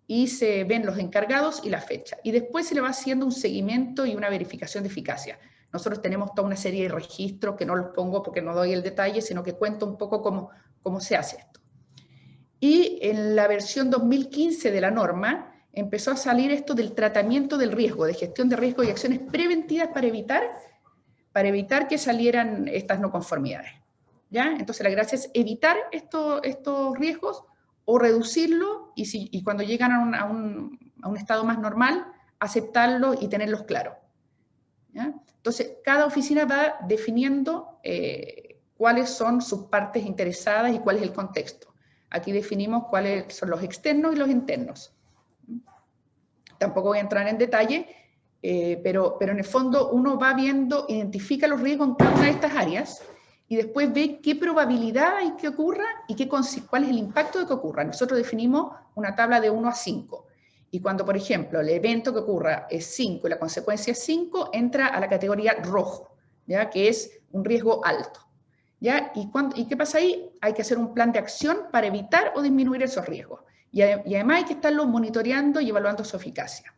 y se ven los encargados y la fecha. Y después se le va haciendo un seguimiento y una verificación de eficacia. Nosotros tenemos toda una serie de registros que no los pongo porque no doy el detalle, sino que cuento un poco cómo se hace esto. Y en la versión 2015 de la norma empezó a salir esto del tratamiento del riesgo, de gestión de riesgo y acciones preventivas para evitar que salieran estas no conformidades. ¿Ya? Entonces la gracia es evitar estos riesgos o reducirlo y cuando llegan a un estado más normal, aceptarlos y tenerlos claros. ¿Ya? Entonces, cada oficina va definiendo cuáles son sus partes interesadas y cuál es el contexto. Aquí definimos cuáles son los externos y los internos. Tampoco voy a entrar en detalle, pero en el fondo uno va viendo, identifica los riesgos en cada una de estas áreas y después ve qué probabilidad hay que ocurra y cuál es el impacto de que ocurra. Nosotros definimos una tabla de 1 a 5. Y cuando, por ejemplo, el evento que ocurra es 5 y la consecuencia es 5, entra a la categoría rojo, ¿ya? Que es un riesgo alto. ¿Ya? ¿Y qué pasa ahí? Hay que hacer un plan de acción para evitar o disminuir esos riesgos. Y además hay que estarlo monitoreando y evaluando su eficacia.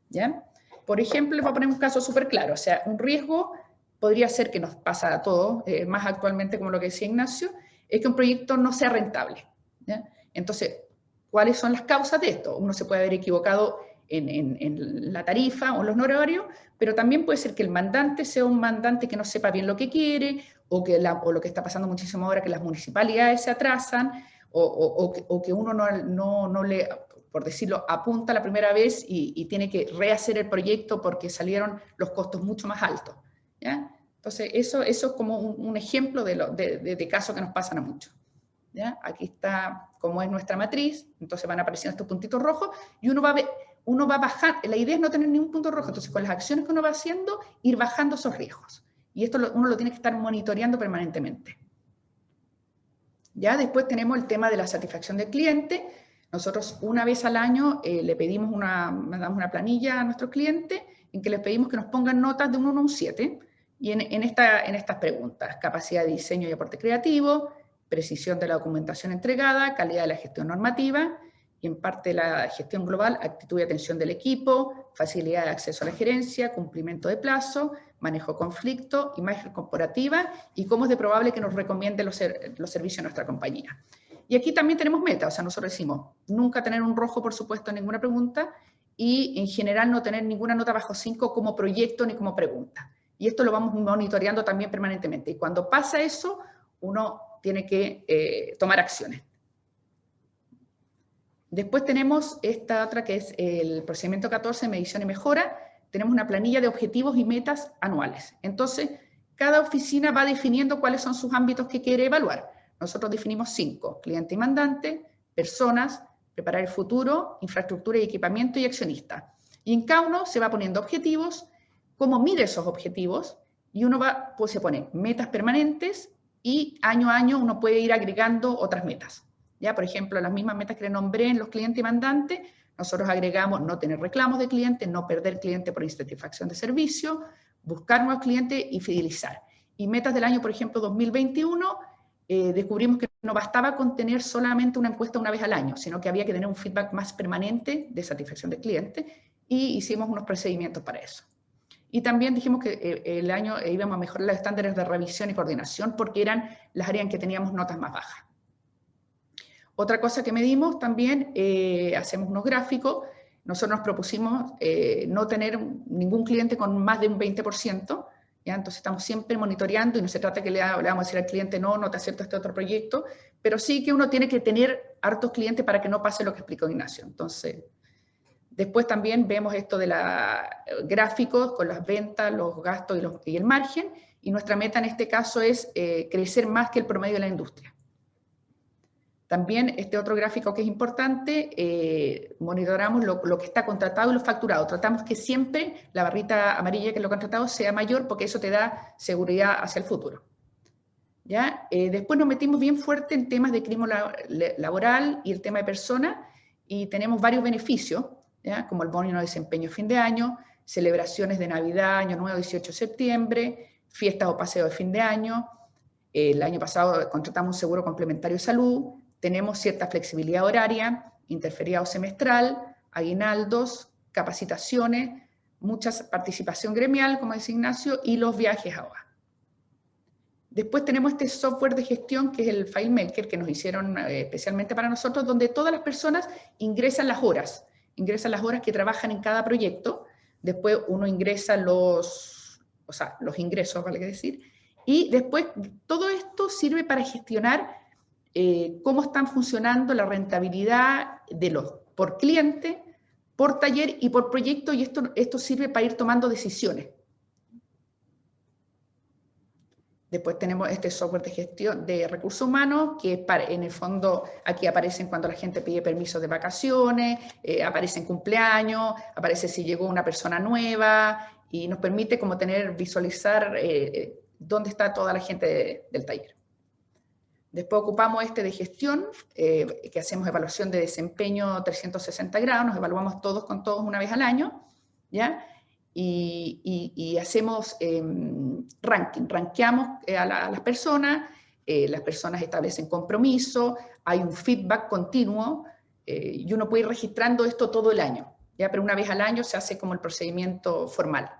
¿Ya? Por ejemplo, les voy a poner un caso súper claro. O sea, un riesgo podría ser, que nos pasa a todos, más actualmente como lo que decía Ignacio, es que un proyecto no sea rentable. ¿Ya? Entonces, ¿cuáles son las causas de esto? Uno se puede haber equivocado en la tarifa o en los honorarios, pero también puede ser que el mandante sea un mandante que no sepa bien lo que quiere, o lo que está pasando muchísimo ahora, que las municipalidades se atrasan, o que uno no le, por decirlo, apunta la primera vez y tiene que rehacer el proyecto porque salieron los costos mucho más altos, ¿ya? Entonces, eso es como un ejemplo de casos que nos pasan a muchos, ¿ya? Aquí está cómo es nuestra matriz, entonces van apareciendo estos puntitos rojos, y uno va a bajar, la idea es no tener ningún punto rojo, entonces con las acciones que uno va haciendo, ir bajando esos riesgos. Y esto uno lo tiene que estar monitoreando permanentemente. Ya después tenemos el tema de la satisfacción del cliente. Nosotros una vez al año le pedimos mandamos una planilla a nuestros clientes en que les pedimos que nos pongan notas de un 1 a un 7, y en estas preguntas: capacidad de diseño y aporte creativo, precisión de la documentación entregada, calidad de la gestión normativa, y en parte de la gestión global, actitud y atención del equipo, facilidad de acceso a la gerencia, cumplimiento de plazo, manejo de conflicto, imagen corporativa y cómo es de probable que nos recomiende los servicios de nuestra compañía. Y aquí también tenemos metas, o sea, nosotros decimos nunca tener un rojo, por supuesto, en ninguna pregunta, y en general no tener ninguna nota bajo 5 como proyecto ni como pregunta. Y esto lo vamos monitoreando también permanentemente. Y cuando pasa eso, uno tiene que tomar acciones. Después tenemos esta otra que es el procedimiento 14, medición y mejora. Tenemos una planilla de objetivos y metas anuales. Entonces, cada oficina va definiendo cuáles son sus ámbitos que quiere evaluar. Nosotros definimos 5: cliente y mandante, personas, preparar el futuro, infraestructura y equipamiento y accionista. Y en cada uno se va poniendo objetivos, cómo mide esos objetivos, y uno pues se pone metas permanentes, y año a año uno puede ir agregando otras metas. Ya, por ejemplo, las mismas metas que le nombré en los clientes y mandantes, nosotros agregamos no tener reclamos de clientes, no perder cliente por insatisfacción de servicio, buscar nuevos clientes y fidelizar. Y metas del año, por ejemplo, 2021, descubrimos que no bastaba con tener solamente una encuesta una vez al año, sino que había que tener un feedback más permanente de satisfacción del cliente, y hicimos unos procedimientos para eso. Y también dijimos que el año íbamos a mejorar los estándares de revisión y coordinación porque eran las áreas en que teníamos notas más bajas. Otra cosa que medimos también, hacemos unos gráficos. Nosotros nos propusimos no tener ningún cliente con más de un 20%, ¿ya? Entonces estamos siempre monitoreando, y no se trata que le vamos a decir al cliente no te acepto este otro proyecto, pero sí que uno tiene que tener hartos clientes para que no pase lo que explicó Ignacio. Entonces, después también vemos esto de los gráficos con las ventas, los gastos y el margen, y nuestra meta en este caso es crecer más que el promedio de la industria. También este otro gráfico que es importante, monitoramos lo que está contratado y lo facturado. Tratamos que siempre la barrita amarilla que es lo contratado sea mayor, porque eso te da seguridad hacia el futuro. ¿Ya? Después nos metimos bien fuerte en temas de crimen laboral y el tema de personas, y tenemos varios beneficios, ¿ya? Como el bono de desempeño fin de año, celebraciones de Navidad, Año Nuevo, 18 de septiembre, fiestas o paseos de fin de año. El año pasado contratamos un seguro complementario de salud. Tenemos cierta flexibilidad horaria, interferiado semestral, aguinaldos, capacitaciones, mucha participación gremial, como dice Ignacio, y los viajes a OA. Después tenemos este software de gestión que es el FileMaker, que nos hicieron especialmente para nosotros, donde todas las personas ingresan las horas que trabajan en cada proyecto. Después uno ingresa los ingresos, vale decir, y después todo esto sirve para gestionar cómo están funcionando la rentabilidad por cliente, por taller y por proyecto, y esto sirve para ir tomando decisiones. Después tenemos este software de gestión de recursos humanos, que en el fondo aquí aparecen cuando la gente pide permisos de vacaciones, aparecen cumpleaños, aparece si llegó una persona nueva, y nos permite como visualizar dónde está toda la gente del taller. Después ocupamos este de gestión, que hacemos evaluación de desempeño 360 grados, nos evaluamos todos con todos una vez al año, ¿ya? Y hacemos rankeamos a las personas establecen compromiso, hay un feedback continuo, y uno puede ir registrando esto todo el año, ¿ya? Pero una vez al año se hace como el procedimiento formal.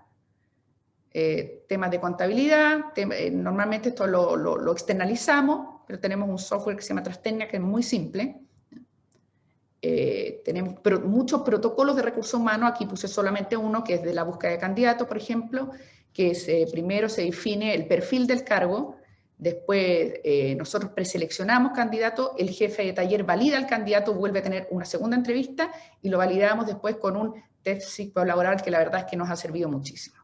Temas de contabilidad, normalmente esto lo externalizamos, pero tenemos un software que se llama Trastenia, que es muy simple. tenemos muchos protocolos de recursos humanos. Aquí puse solamente uno, que es de la búsqueda de candidatos, por ejemplo, que es, primero se define el perfil del cargo, después nosotros preseleccionamos candidatos, el jefe de taller valida al candidato, vuelve a tener una segunda entrevista y lo validamos después con un test psicolaboral que la verdad es que nos ha servido muchísimo.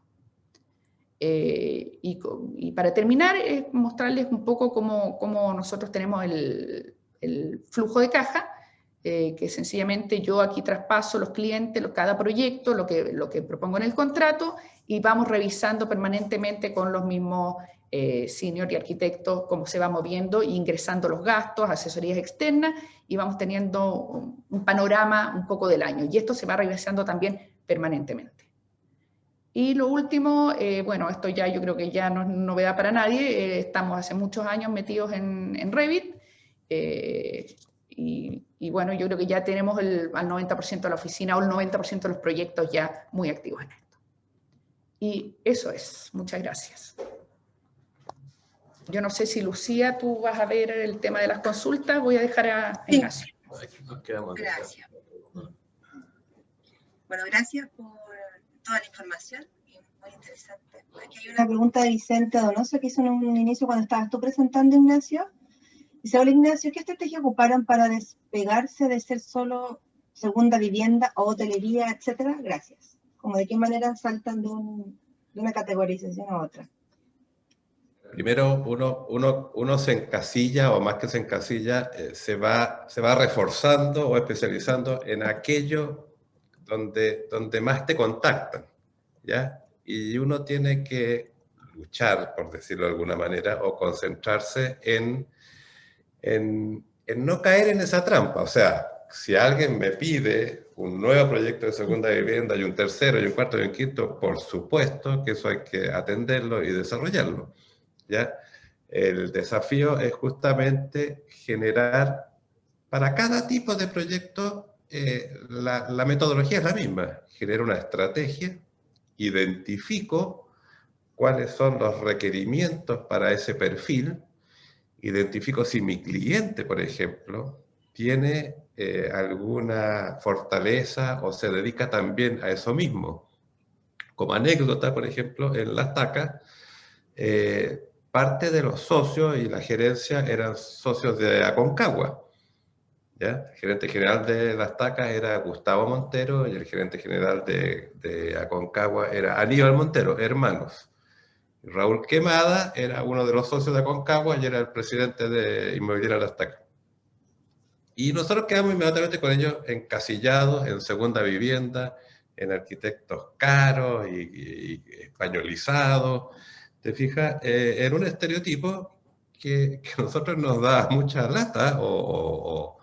Y para terminar, mostrarles un poco cómo nosotros tenemos el flujo de caja, que sencillamente yo aquí traspaso los clientes, cada proyecto, lo que propongo en el contrato, y vamos revisando permanentemente con los mismos senior y arquitectos cómo se va moviendo, ingresando los gastos, asesorías externas, y vamos teniendo un panorama un poco del año. Y esto se va revisando también permanentemente. Y lo último, bueno, esto ya yo creo que ya no es novedad para nadie, estamos hace muchos años metidos en Revit, y bueno, yo creo que ya tenemos al 90% de la oficina o el 90% de los proyectos ya muy activos en esto. Y eso es. Muchas gracias. Yo no sé si Lucía, tú vas a ver el tema de las consultas. Voy a dejar a Ignacio. Gracias. Bueno, gracias por toda la información. Muy interesante. Aquí hay una pregunta de Vicente Donoso que hizo en un inicio cuando estabas tú presentando, Ignacio. Dice: hola Ignacio, ¿qué estrategia ocuparon para despegarse de ser solo segunda vivienda o hotelería, etcétera? Gracias. Como de qué manera saltan de una categorización a otra. Primero, uno se encasilla, o más que se encasilla, se va reforzando o especializando en aquello donde más te contactan, ¿ya? Y uno tiene que luchar, por decirlo de alguna manera, o concentrarse en no caer en esa trampa. O sea, si alguien me pide un nuevo proyecto de segunda vivienda y un tercero y un cuarto y un quinto, por supuesto que eso hay que atenderlo y desarrollarlo, ¿ya? El desafío es justamente generar para cada tipo de proyecto, la metodología es la misma. Genero una estrategia, identifico cuáles son los requerimientos para ese perfil, identifico si mi cliente, por ejemplo, tiene alguna fortaleza o se dedica también a eso mismo. Como anécdota, por ejemplo, en Las Tacas, parte de los socios y la gerencia eran socios de Aconcagua, ¿ya? El gerente general de Las Tacas era Gustavo Montero y el gerente general de Aconcagua era Aníbal Montero, hermanos. Raúl Quemada era uno de los socios de Aconcagua y era el presidente de Inmobiliaria Las Tacas. Y nosotros quedamos inmediatamente con ellos encasillados en segunda vivienda, en arquitectos caros y españolizados. ¿Te fijas? Era un estereotipo que a nosotros nos da mucha lata o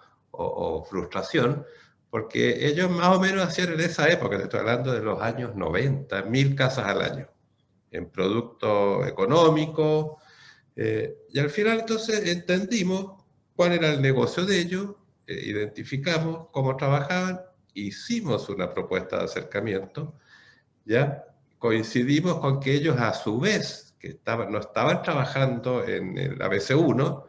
frustración, porque ellos más o menos hacían en esa época, te estoy hablando de los años 90, 1000 casas al año, en producto económico, y al final entonces entendimos cuál era el negocio de ellos, identificamos cómo trabajaban, hicimos una propuesta de acercamiento, ¿ya? Coincidimos con que ellos a su vez, que no estaban trabajando en el ABC1,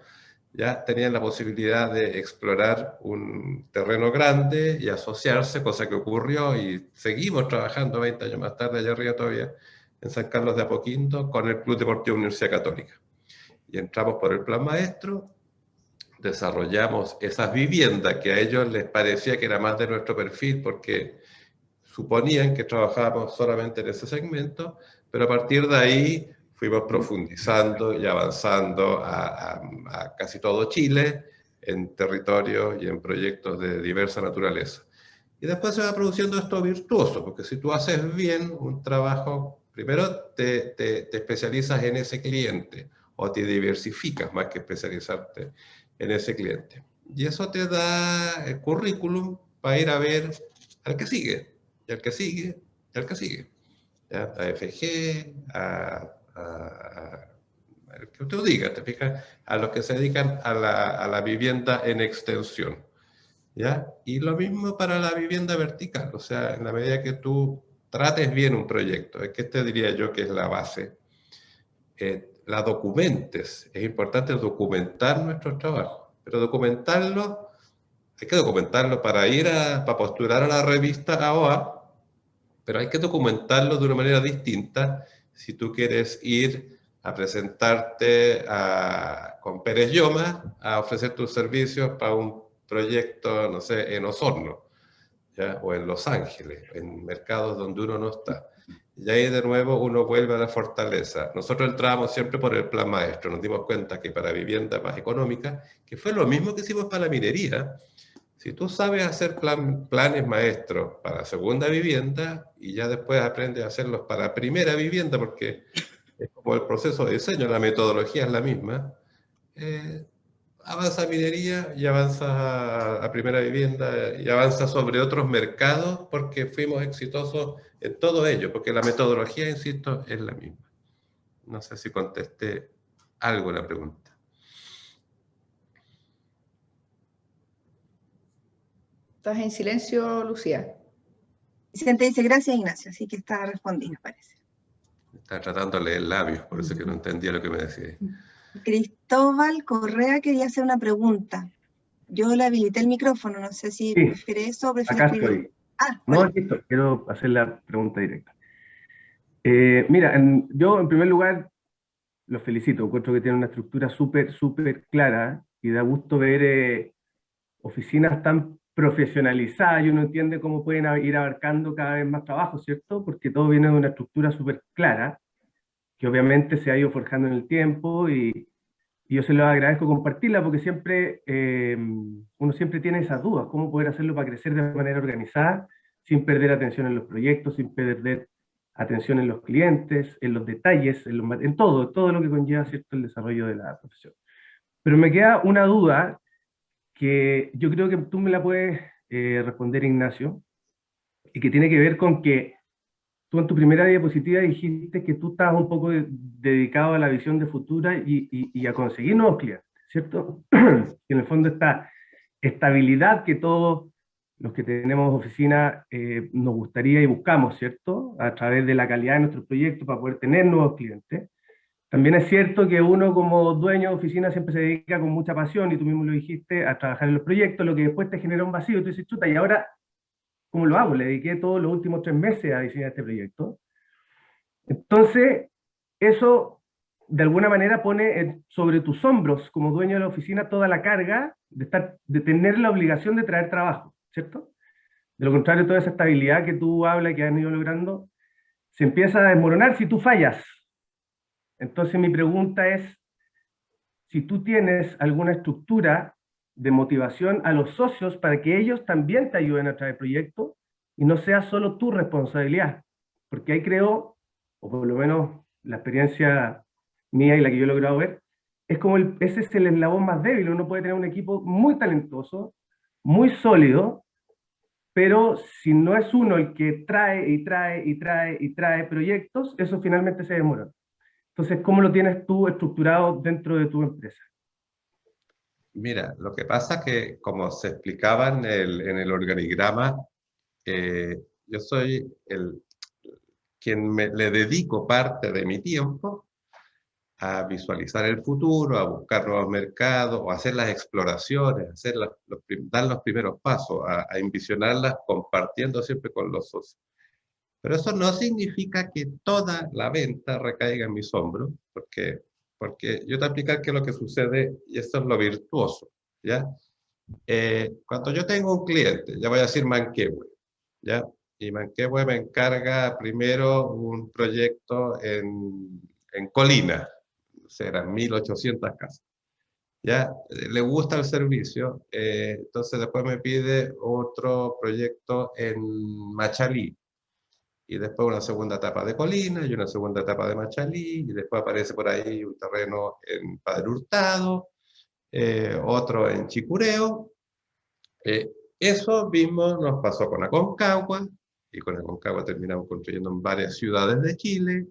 ya tenían la posibilidad de explorar un terreno grande y asociarse, cosa que ocurrió, y seguimos trabajando 20 años más tarde, allá arriba todavía, en San Carlos de Apoquindo, con el Club Deportivo Universidad Católica. Y entramos por el plan maestro, desarrollamos esas viviendas que a ellos les parecía que era más de nuestro perfil, porque suponían que trabajábamos solamente en ese segmento, pero a partir de ahí fuimos profundizando y avanzando a casi todo Chile, en territorios y en proyectos de diversa naturaleza. Y después se va produciendo esto virtuoso, porque si tú haces bien un trabajo, primero te especializas en ese cliente, o te diversificas más que especializarte en ese cliente. Y eso te da el currículum para ir a ver al que sigue, y al que sigue, y al que sigue. ¿Ya? A FG, el que tú digas, te fijas, a los que se dedican a la vivienda en extensión, ¿ya? Y lo mismo para la vivienda vertical, o sea, en la medida que tú trates bien un proyecto, es que este diría yo que es la base, la documentes, es importante documentar nuestros trabajos, pero documentarlo hay que documentarlo para postular a la revista AOA, pero hay que documentarlo de una manera distinta si tú quieres ir a presentarte con Pérez Lloma a ofrecer tus servicios para un proyecto, no sé, en Osorno, ¿ya? O en Los Ángeles, en mercados donde uno no está. Y ahí de nuevo uno vuelve a la fortaleza. Nosotros entrábamos siempre por el plan maestro, nos dimos cuenta que para vivienda más económica, que fue lo mismo que hicimos para la minería, si tú sabes hacer planes maestros para segunda vivienda y ya después aprendes a hacerlos para primera vivienda, porque es como el proceso de diseño, la metodología es la misma, avanza a minería y avanza a primera vivienda y avanza sobre otros mercados porque fuimos exitosos en todo ello, porque la metodología, insisto, es la misma. No sé si contesté algo a la pregunta. Estás en silencio, Lucía. Vicente dice gracias, Ignacio, así que está respondido, parece. Estaba tratando de leer labios, por eso que no entendía lo que me decía. Cristóbal Correa quería hacer una pregunta. Yo le habilité el micrófono, no sé si Sí, prefiere eso o prefiere acá escribir. estoy. Hola. No, listo, quiero hacer la pregunta directa. Mira, yo en primer lugar los felicito, encuentro que tienen una estructura súper clara y da gusto ver oficinas tan profesionalizadas y uno entiende cómo pueden ir abarcando cada vez más trabajo, ¿cierto? Porque todo viene de una estructura súper clara, que obviamente se ha ido forjando en el tiempo y yo se lo agradezco compartirla porque siempre, uno siempre tiene esas dudas, cómo poder hacerlo para crecer de manera organizada, sin perder atención en los proyectos, sin perder atención en los clientes, en los detalles, en todo lo que conlleva, ¿cierto?, el desarrollo de la profesión. Pero me queda una duda que yo creo que tú me la puedes responder, Ignacio, y que tiene que ver con que tú en tu primera diapositiva dijiste que tú estabas un poco dedicado a la visión de futura y a conseguir nuevos clientes, ¿cierto? Y en el fondo esta estabilidad que todos los que tenemos oficina nos gustaría y buscamos, ¿cierto? A través de la calidad de nuestros proyectos para poder tener nuevos clientes. También es cierto que uno como dueño de oficina siempre se dedica con mucha pasión, y tú mismo lo dijiste, a trabajar en los proyectos, lo que después te genera un vacío, y tú dices, chuta, ¿y ahora cómo lo hago? Le dediqué todos los últimos 3 meses a diseñar este proyecto. Entonces, eso de alguna manera pone sobre tus hombros, como dueño de la oficina, toda la carga de tener la obligación de traer trabajo, ¿cierto? De lo contrario, toda esa estabilidad que tú hablas y que has ido logrando, se empieza a desmoronar si tú fallas. Entonces mi pregunta es, si tú tienes alguna estructura de motivación a los socios para que ellos también te ayuden a traer proyectos y no sea solo tu responsabilidad. Porque ahí creo, o por lo menos la experiencia mía y la que yo he logrado ver, es como ese es el eslabón más débil. Uno puede tener un equipo muy talentoso, muy sólido, pero si no es uno el que trae proyectos, eso finalmente se demora. Entonces, ¿cómo lo tienes tú estructurado dentro de tu empresa? Mira, lo que pasa es que, como se explicaba en el organigrama, yo soy quien le dedico parte de mi tiempo a visualizar el futuro, a buscar nuevos mercados, o hacer las exploraciones, dar los primeros pasos, a envisionarlas compartiendo siempre con los socios. Pero eso no significa que toda la venta recaiga en mis hombros, porque yo te explicar qué es lo que sucede, y esto es lo virtuoso, ¿ya? Cuando yo tengo un cliente, ya voy a decir Manquehue, ¿ya? Y Manquehue me encarga primero un proyecto en Colina, serán 1.800 casas, ¿ya? Le gusta el servicio, entonces después me pide otro proyecto en Machalí, y después una segunda etapa de Colina, y una segunda etapa de Machalí, y después aparece por ahí un terreno en Padre Hurtado, otro en Chicureo. Eso mismo nos pasó con Aconcagua, y con Aconcagua terminamos construyendo en varias ciudades de Chile,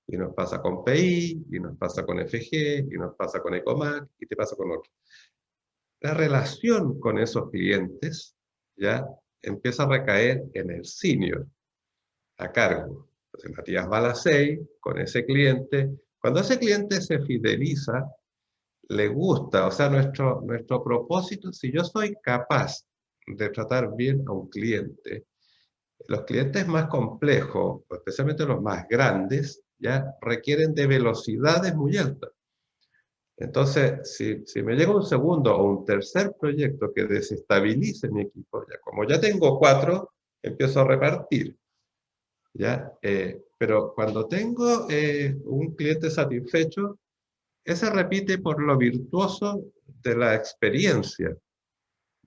y nos pasa con PI, y nos pasa con FG, y nos pasa con Ecomac, y te pasa con otros. La relación con esos clientes ya empieza a recaer en el senior, a cargo. Entonces, Matías Balacey, con ese cliente, cuando ese cliente se fideliza, le gusta, o sea, nuestro propósito, si yo soy capaz de tratar bien a un cliente. Los clientes más complejos, especialmente los más grandes, ya requieren de velocidades muy altas. Entonces, si me llega un segundo o un tercer proyecto que desestabilice mi equipo, ya como ya tengo 4, empiezo a repartir. ¿Ya? Pero cuando tengo un cliente satisfecho, ese repite por lo virtuoso de la experiencia.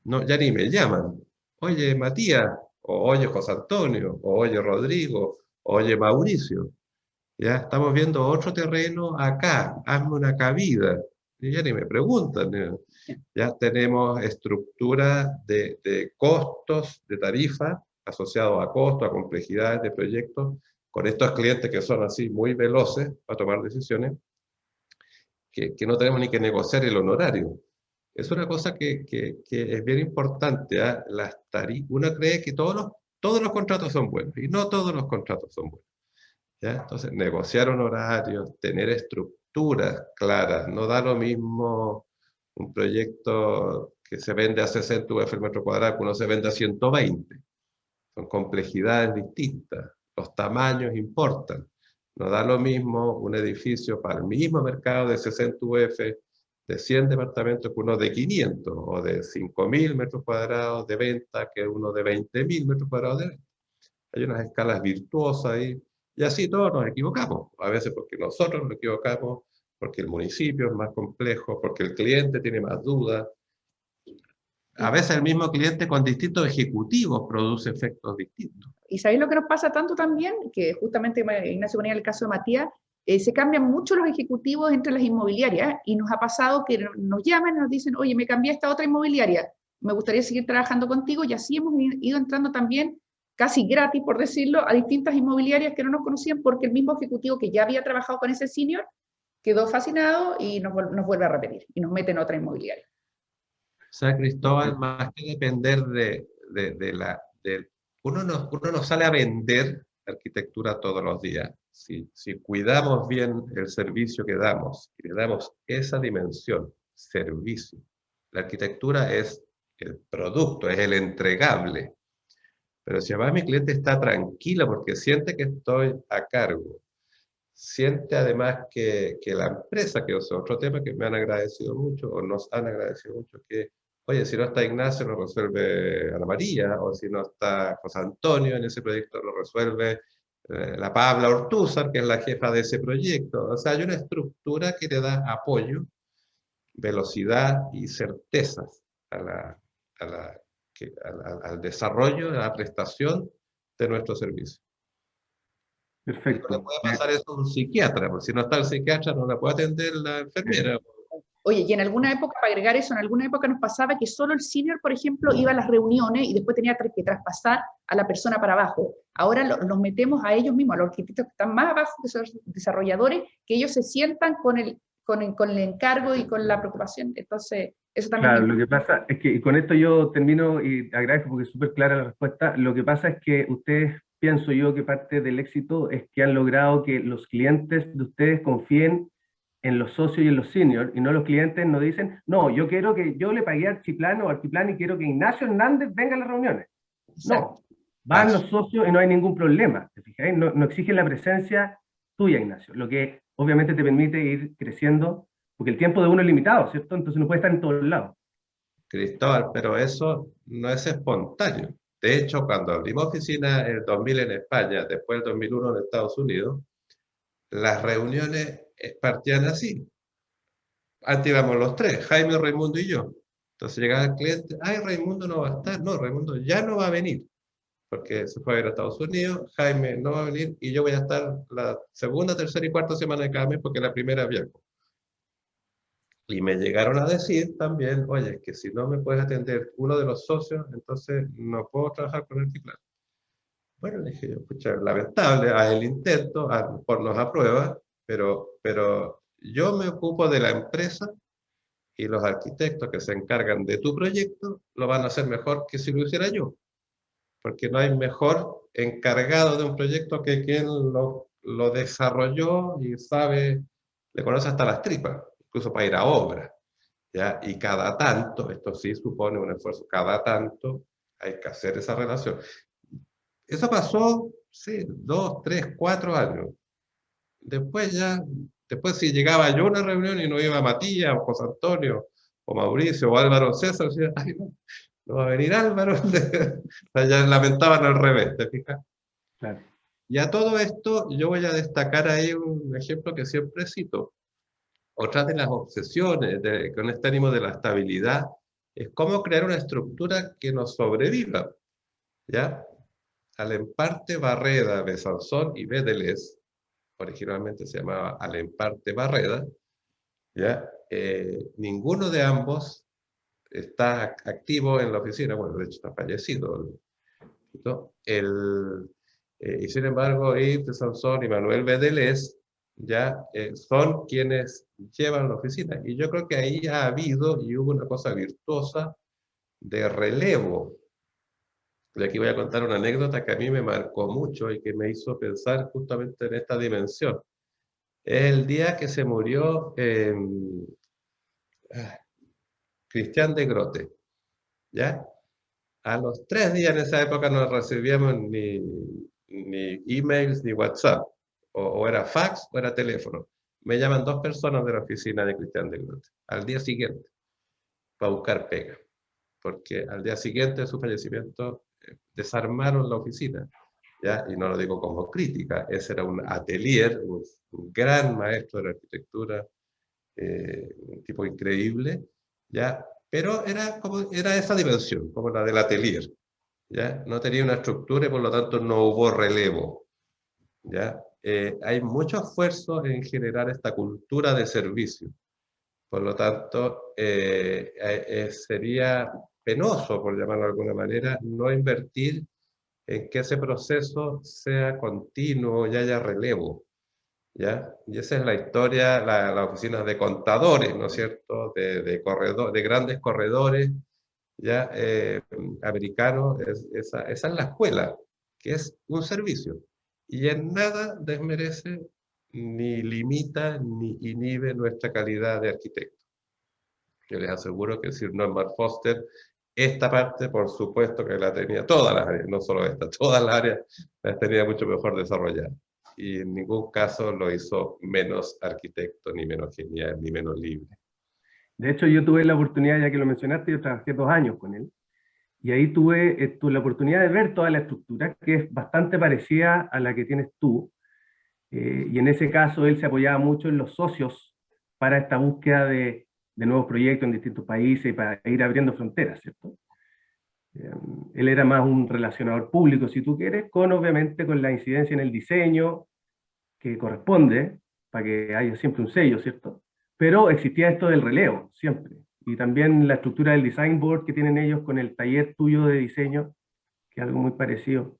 No, ya ni me llaman. Oye, Matías, o oye, José Antonio, o oye, Rodrigo, o oye, Mauricio. Ya estamos viendo otro terreno acá, hazme una cabida. Y ya ni me preguntan. Ya tenemos estructuras de costos, de tarifas, asociados a costos, a complejidades de proyectos, con estos clientes que son así muy veloces para tomar decisiones, que no tenemos ni que negociar el honorario. Es una cosa que es bien importante. ¿Ah? Uno cree que todos los contratos son buenos, y no todos los contratos son buenos. ¿Ya? Entonces, negociar honorarios, tener estructuras claras, no da lo mismo un proyecto que se vende a 60 UF el metro cuadrado que uno se vende a 120. Son complejidades distintas, los tamaños importan. No da lo mismo un edificio para el mismo mercado de 60 UF, de 100 departamentos, que uno de 500, o de 5.000 metros cuadrados de venta, que uno de 20.000 metros cuadrados de venta. Hay unas escalas virtuosas ahí, y así todos nos equivocamos. A veces porque nosotros nos equivocamos, porque el municipio es más complejo, porque el cliente tiene más dudas. A veces el mismo cliente con distintos ejecutivos produce efectos distintos. ¿Y sabéis lo que nos pasa tanto también? Que justamente Ignacio ponía el caso de Matías, se cambian mucho los ejecutivos entre las inmobiliarias y nos ha pasado que nos llaman y nos dicen, oye, me cambié a esta otra inmobiliaria, me gustaría seguir trabajando contigo, y así hemos ido entrando también casi gratis, por decirlo, a distintas inmobiliarias que no nos conocían porque el mismo ejecutivo que ya había trabajado con ese senior quedó fascinado y nos vuelve a repetir y nos mete en otra inmobiliaria. O sea, Cristóbal, más que depender uno no sale a vender arquitectura todos los días. Si cuidamos bien el servicio que damos, y le damos esa dimensión, servicio, la arquitectura es el producto, es el entregable. Pero si además mi cliente está tranquilo porque siente que estoy a cargo, siente además que la empresa, que es otro tema que me han agradecido mucho, o nos han agradecido mucho, que, oye, si no está Ignacio, lo resuelve Ana María, o si no está José Antonio en ese proyecto, lo resuelve la Pabla Ortúzar, que es la jefa de ese proyecto. O sea, hay una estructura que le da apoyo, velocidad y certezas al desarrollo, a la prestación de nuestro servicio. Perfecto. No le puede pasar eso a un psiquiatra, porque si no está el psiquiatra no la puede atender la enfermera. Oye, y en alguna época, para agregar eso, en alguna época nos pasaba que solo el senior, por ejemplo, iba a las reuniones y después tenía que traspasar a la persona para abajo. Ahora los metemos a ellos mismos, a los arquitectos que están más abajo, que son desarrolladores, que ellos se sientan con el encargo y con la preocupación. Entonces, eso también... Claro, lo que pasa es que, y con esto yo termino y agradezco porque es súper clara la respuesta, lo que pasa es que ustedes, pienso yo que parte del éxito es que han logrado que los clientes de ustedes confíen en los socios y en los seniors, y no los clientes nos dicen, no, yo quiero que yo le pagué a Archiplan o Archiplan y quiero que Ignacio Hernández venga a las reuniones. No, van los socios y no hay ningún problema, ¿te fijáis? No exigen la presencia tuya, Ignacio, lo que obviamente te permite ir creciendo, porque el tiempo de uno es limitado, ¿cierto? Entonces no puede estar en todos lados. Cristóbal, pero eso no es espontáneo. De hecho, cuando abrimos oficina en el 2000 en España, después del 2001 en Estados Unidos, las reuniones partían así. Antes íbamos los tres, Jaime, Raimundo y yo. Entonces llegaba el cliente, ay, Raimundo no va a estar. No, Raimundo ya no va a venir, porque se fue a ir a Estados Unidos, Jaime no va a venir, y yo voy a estar la segunda, tercera y cuarta semana de cada mes, porque la primera viajo. Y me llegaron a decir también, oye, es que si no me puedes atender uno de los socios, entonces no puedo trabajar con el Archiplan. Bueno, le dije yo, escucha, lamentable, haz el intento, ponnos a prueba, pero yo me ocupo de la empresa y los arquitectos que se encargan de tu proyecto lo van a hacer mejor que si lo hiciera yo. Porque no hay mejor encargado de un proyecto que quien lo desarrolló y sabe, le conoce hasta las tripas, incluso para ir a obra. ¿Ya? Y cada tanto, esto sí supone un esfuerzo, cada tanto hay que hacer esa relación. Eso pasó, sí, 2, 3, 4 años. Después si llegaba yo a una reunión y no iba Matías, o José Antonio, o Mauricio, o Álvaro César, decía, ay, no va a venir Álvaro. O sea, ya lamentaban al revés, ¿te fijas? Claro. Y a todo esto, yo voy a destacar ahí un ejemplo que siempre cito. Otra de las obsesiones con este ánimo de la estabilidad es cómo crear una estructura que nos sobreviva, ¿ya? Alemparte Barreda, Besanzón y Bedelés, originalmente se llamaba Alemparte Barreda, ¿ya? Ninguno de ambos está activo en la oficina, bueno, de hecho está fallecido, ¿no? Y sin embargo, Yves Besanzón y Manuel Bedelés ya son quienes llevan la oficina. Y yo creo que ahí ha habido y hubo una cosa virtuosa de relevo. Y aquí voy a contar una anécdota que a mí me marcó mucho y que me hizo pensar justamente en esta dimensión. Es el día que se murió Cristian de Grote, ¿ya? A los 3 días en esa época no recibíamos ni emails ni WhatsApp, o era fax o era teléfono. Me llaman 2 personas de la oficina de Cristian de Grote, al día siguiente, para buscar pega, porque al día siguiente de su fallecimiento desarmaron la oficina, ¿ya? Y no lo digo como crítica, ese era un atelier, un gran maestro de la arquitectura, un tipo increíble, ¿ya? Pero era esa dimensión, como la del atelier, ¿ya? No tenía una estructura y por lo tanto no hubo relevo, ¿ya? Hay mucho esfuerzo en generar esta cultura de servicio. Por lo tanto, sería penoso, por llamarlo de alguna manera, no invertir en que ese proceso sea continuo y haya relevo, ¿ya? Y esa es la historia, las oficinas de contadores, ¿no es cierto?, de grandes corredores, ¿ya? Americanos, esa es la escuela, que es un servicio, y en nada desmerece, ni limita, ni inhibe nuestra calidad de arquitecto. Yo les aseguro que Sir Norman Foster, esta parte, por supuesto que la tenía, todas las áreas, no solo esta, todas las áreas las tenía mucho mejor desarrolladas. Y en ningún caso lo hizo menos arquitecto, ni menos genial, ni menos libre. De hecho, yo tuve la oportunidad, ya que lo mencionaste, yo trabajé 2 años con él, y ahí tuve la oportunidad de ver toda la estructura, que es bastante parecida a la que tienes tú, y en ese caso él se apoyaba mucho en los socios para esta búsqueda de nuevos proyectos en distintos países y para ir abriendo fronteras, ¿cierto? Él era más un relacionador público, si tú quieres, obviamente con la incidencia en el diseño que corresponde, para que haya siempre un sello, ¿cierto? Pero existía esto del relevo, siempre. Y también la estructura del design board que tienen ellos con el taller tuyo de diseño, que es algo muy parecido.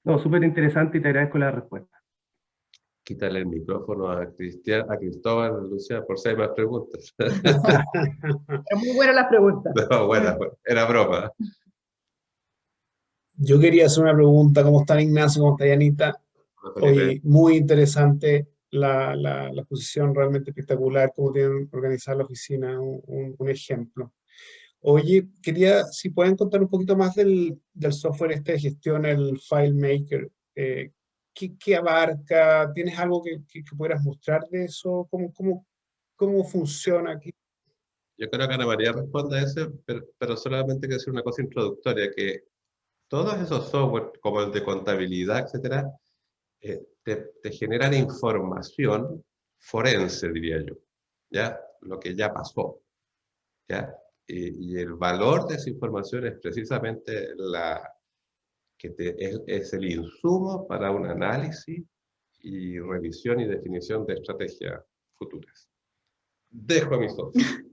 No, súper interesante y te agradezco la respuesta. Quítale el micrófono a Cristóbal, Lucía, por si hay más preguntas. Pero muy buenas las preguntas. No, bueno, era broma. Yo quería hacer una pregunta. ¿Cómo están Ignacio? ¿Cómo está Yanita? Oye, muy interesante la exposición, realmente espectacular, cómo tienen organizada la oficina, un ejemplo. Oye, quería, si pueden contar un poquito más del software este de gestión, el FileMaker. ¿Qué abarca? ¿Tienes algo que pudieras mostrar de eso? ¿Cómo funciona aquí? Yo creo que Ana María responde a eso, pero solamente quiero decir una cosa introductoria, que todos esos software, como el de contabilidad, etcétera, te generan información forense, diría yo, ¿ya? Lo que ya pasó, ¿ya? Y el valor de esa información es precisamente es el insumo para un análisis y revisión y definición de estrategias futuras. Dejo a mis socios.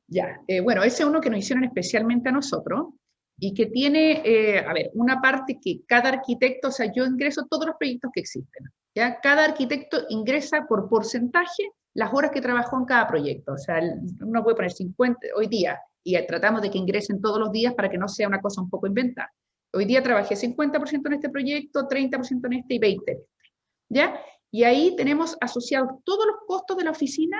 Ya, bueno, ese es uno que nos hicieron especialmente a nosotros y que tiene, a ver, una parte que cada arquitecto, o sea, yo ingreso todos los proyectos que existen, ¿ya? Cada arquitecto ingresa por porcentaje las horas que trabajó en cada proyecto, o sea, uno puede poner 50 hoy día y tratamos de que ingresen todos los días para que no sea una cosa un poco inventada. Hoy día trabajé 50% en este proyecto, 30% en este y 20% en este, ¿ya? Y ahí tenemos asociados todos los costos de la oficina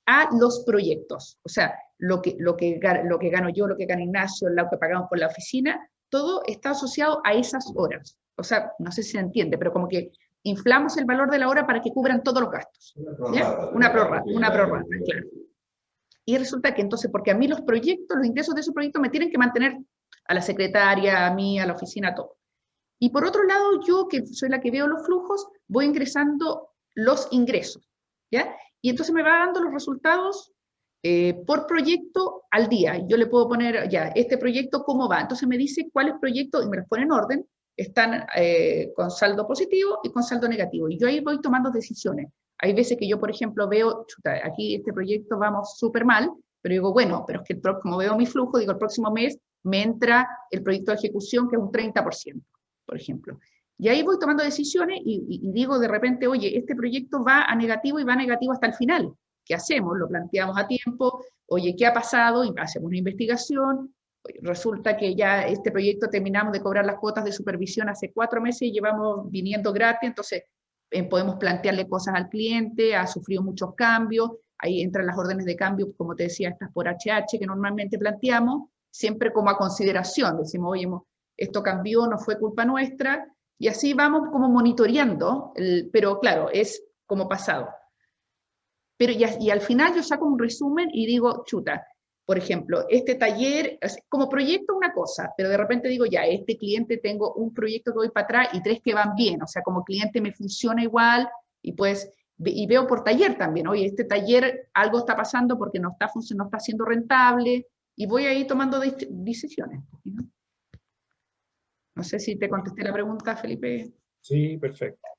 a los proyectos. O sea, lo que gano yo, lo que gana Ignacio, lo que pagamos por la oficina, todo está asociado a esas horas. O sea, no sé si se entiende, pero como que inflamos el valor de la hora para que cubran todos los gastos. ¿Ya? Una prorrata, claro. Y resulta que entonces, porque a mí los proyectos, los ingresos de esos proyectos me tienen que mantener a la secretaria, a mí, a la oficina, todo. Y por otro lado, yo, que soy la que veo los flujos, voy ingresando los ingresos, ¿ya? Y entonces me va dando los resultados por proyecto al día. Yo le puedo poner, ya, este proyecto, ¿cómo va? Entonces me dice cuáles proyectos, y me los pone en orden, están con saldo positivo y con saldo negativo. Y yo ahí voy tomando decisiones. Hay veces que yo, por ejemplo, veo, chuta, aquí este proyecto vamos súper mal, pero digo, bueno, pero es que como veo mi flujo, digo, el próximo mes me entra el proyecto de ejecución, que es un 30%, por ejemplo. Y ahí voy tomando decisiones y digo de repente, oye, este proyecto va a negativo y va a negativo hasta el final. ¿Qué hacemos? Lo planteamos a tiempo. Oye, ¿qué ha pasado? Y hacemos una investigación. Resulta que ya este proyecto terminamos de cobrar las cuotas de supervisión hace 4 meses y llevamos viniendo gratis, entonces podemos plantearle cosas al cliente, ha sufrido muchos cambios, ahí entran las órdenes de cambio, como te decía, estas por HH que normalmente planteamos, siempre como a consideración, decimos, oye, esto cambió, no fue culpa nuestra, y así vamos como monitoreando, pero claro, es como pasado. Pero y al final yo saco un resumen y digo, chuta, por ejemplo, este taller, como proyecto una cosa, pero de repente digo, ya, este cliente tengo un proyecto que voy para atrás y 3 que van bien, o sea, como cliente me funciona igual, y pues, y veo por taller también, oye, este taller algo está pasando porque no está siendo rentable, y voy ahí tomando decisiones. ¿No? No sé si te contesté la pregunta, Felipe. Sí, perfecto.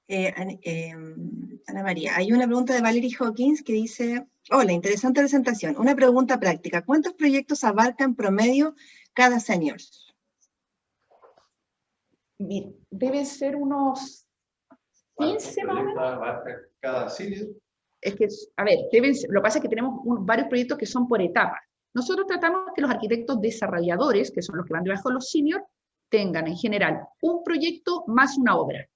Ana María, hay una pregunta de Valerie Hawkins que dice, hola, interesante presentación. Una pregunta práctica. ¿Cuántos proyectos abarca en promedio cada senior? Deben ser unos 15 más o menos. ¿Abarca cada senior? Es que, a ver, lo que pasa es que tenemos varios proyectos que son por etapas. Nosotros tratamos que los arquitectos desarrolladores, que son los que van debajo de los seniors, tengan en general un proyecto más una obra.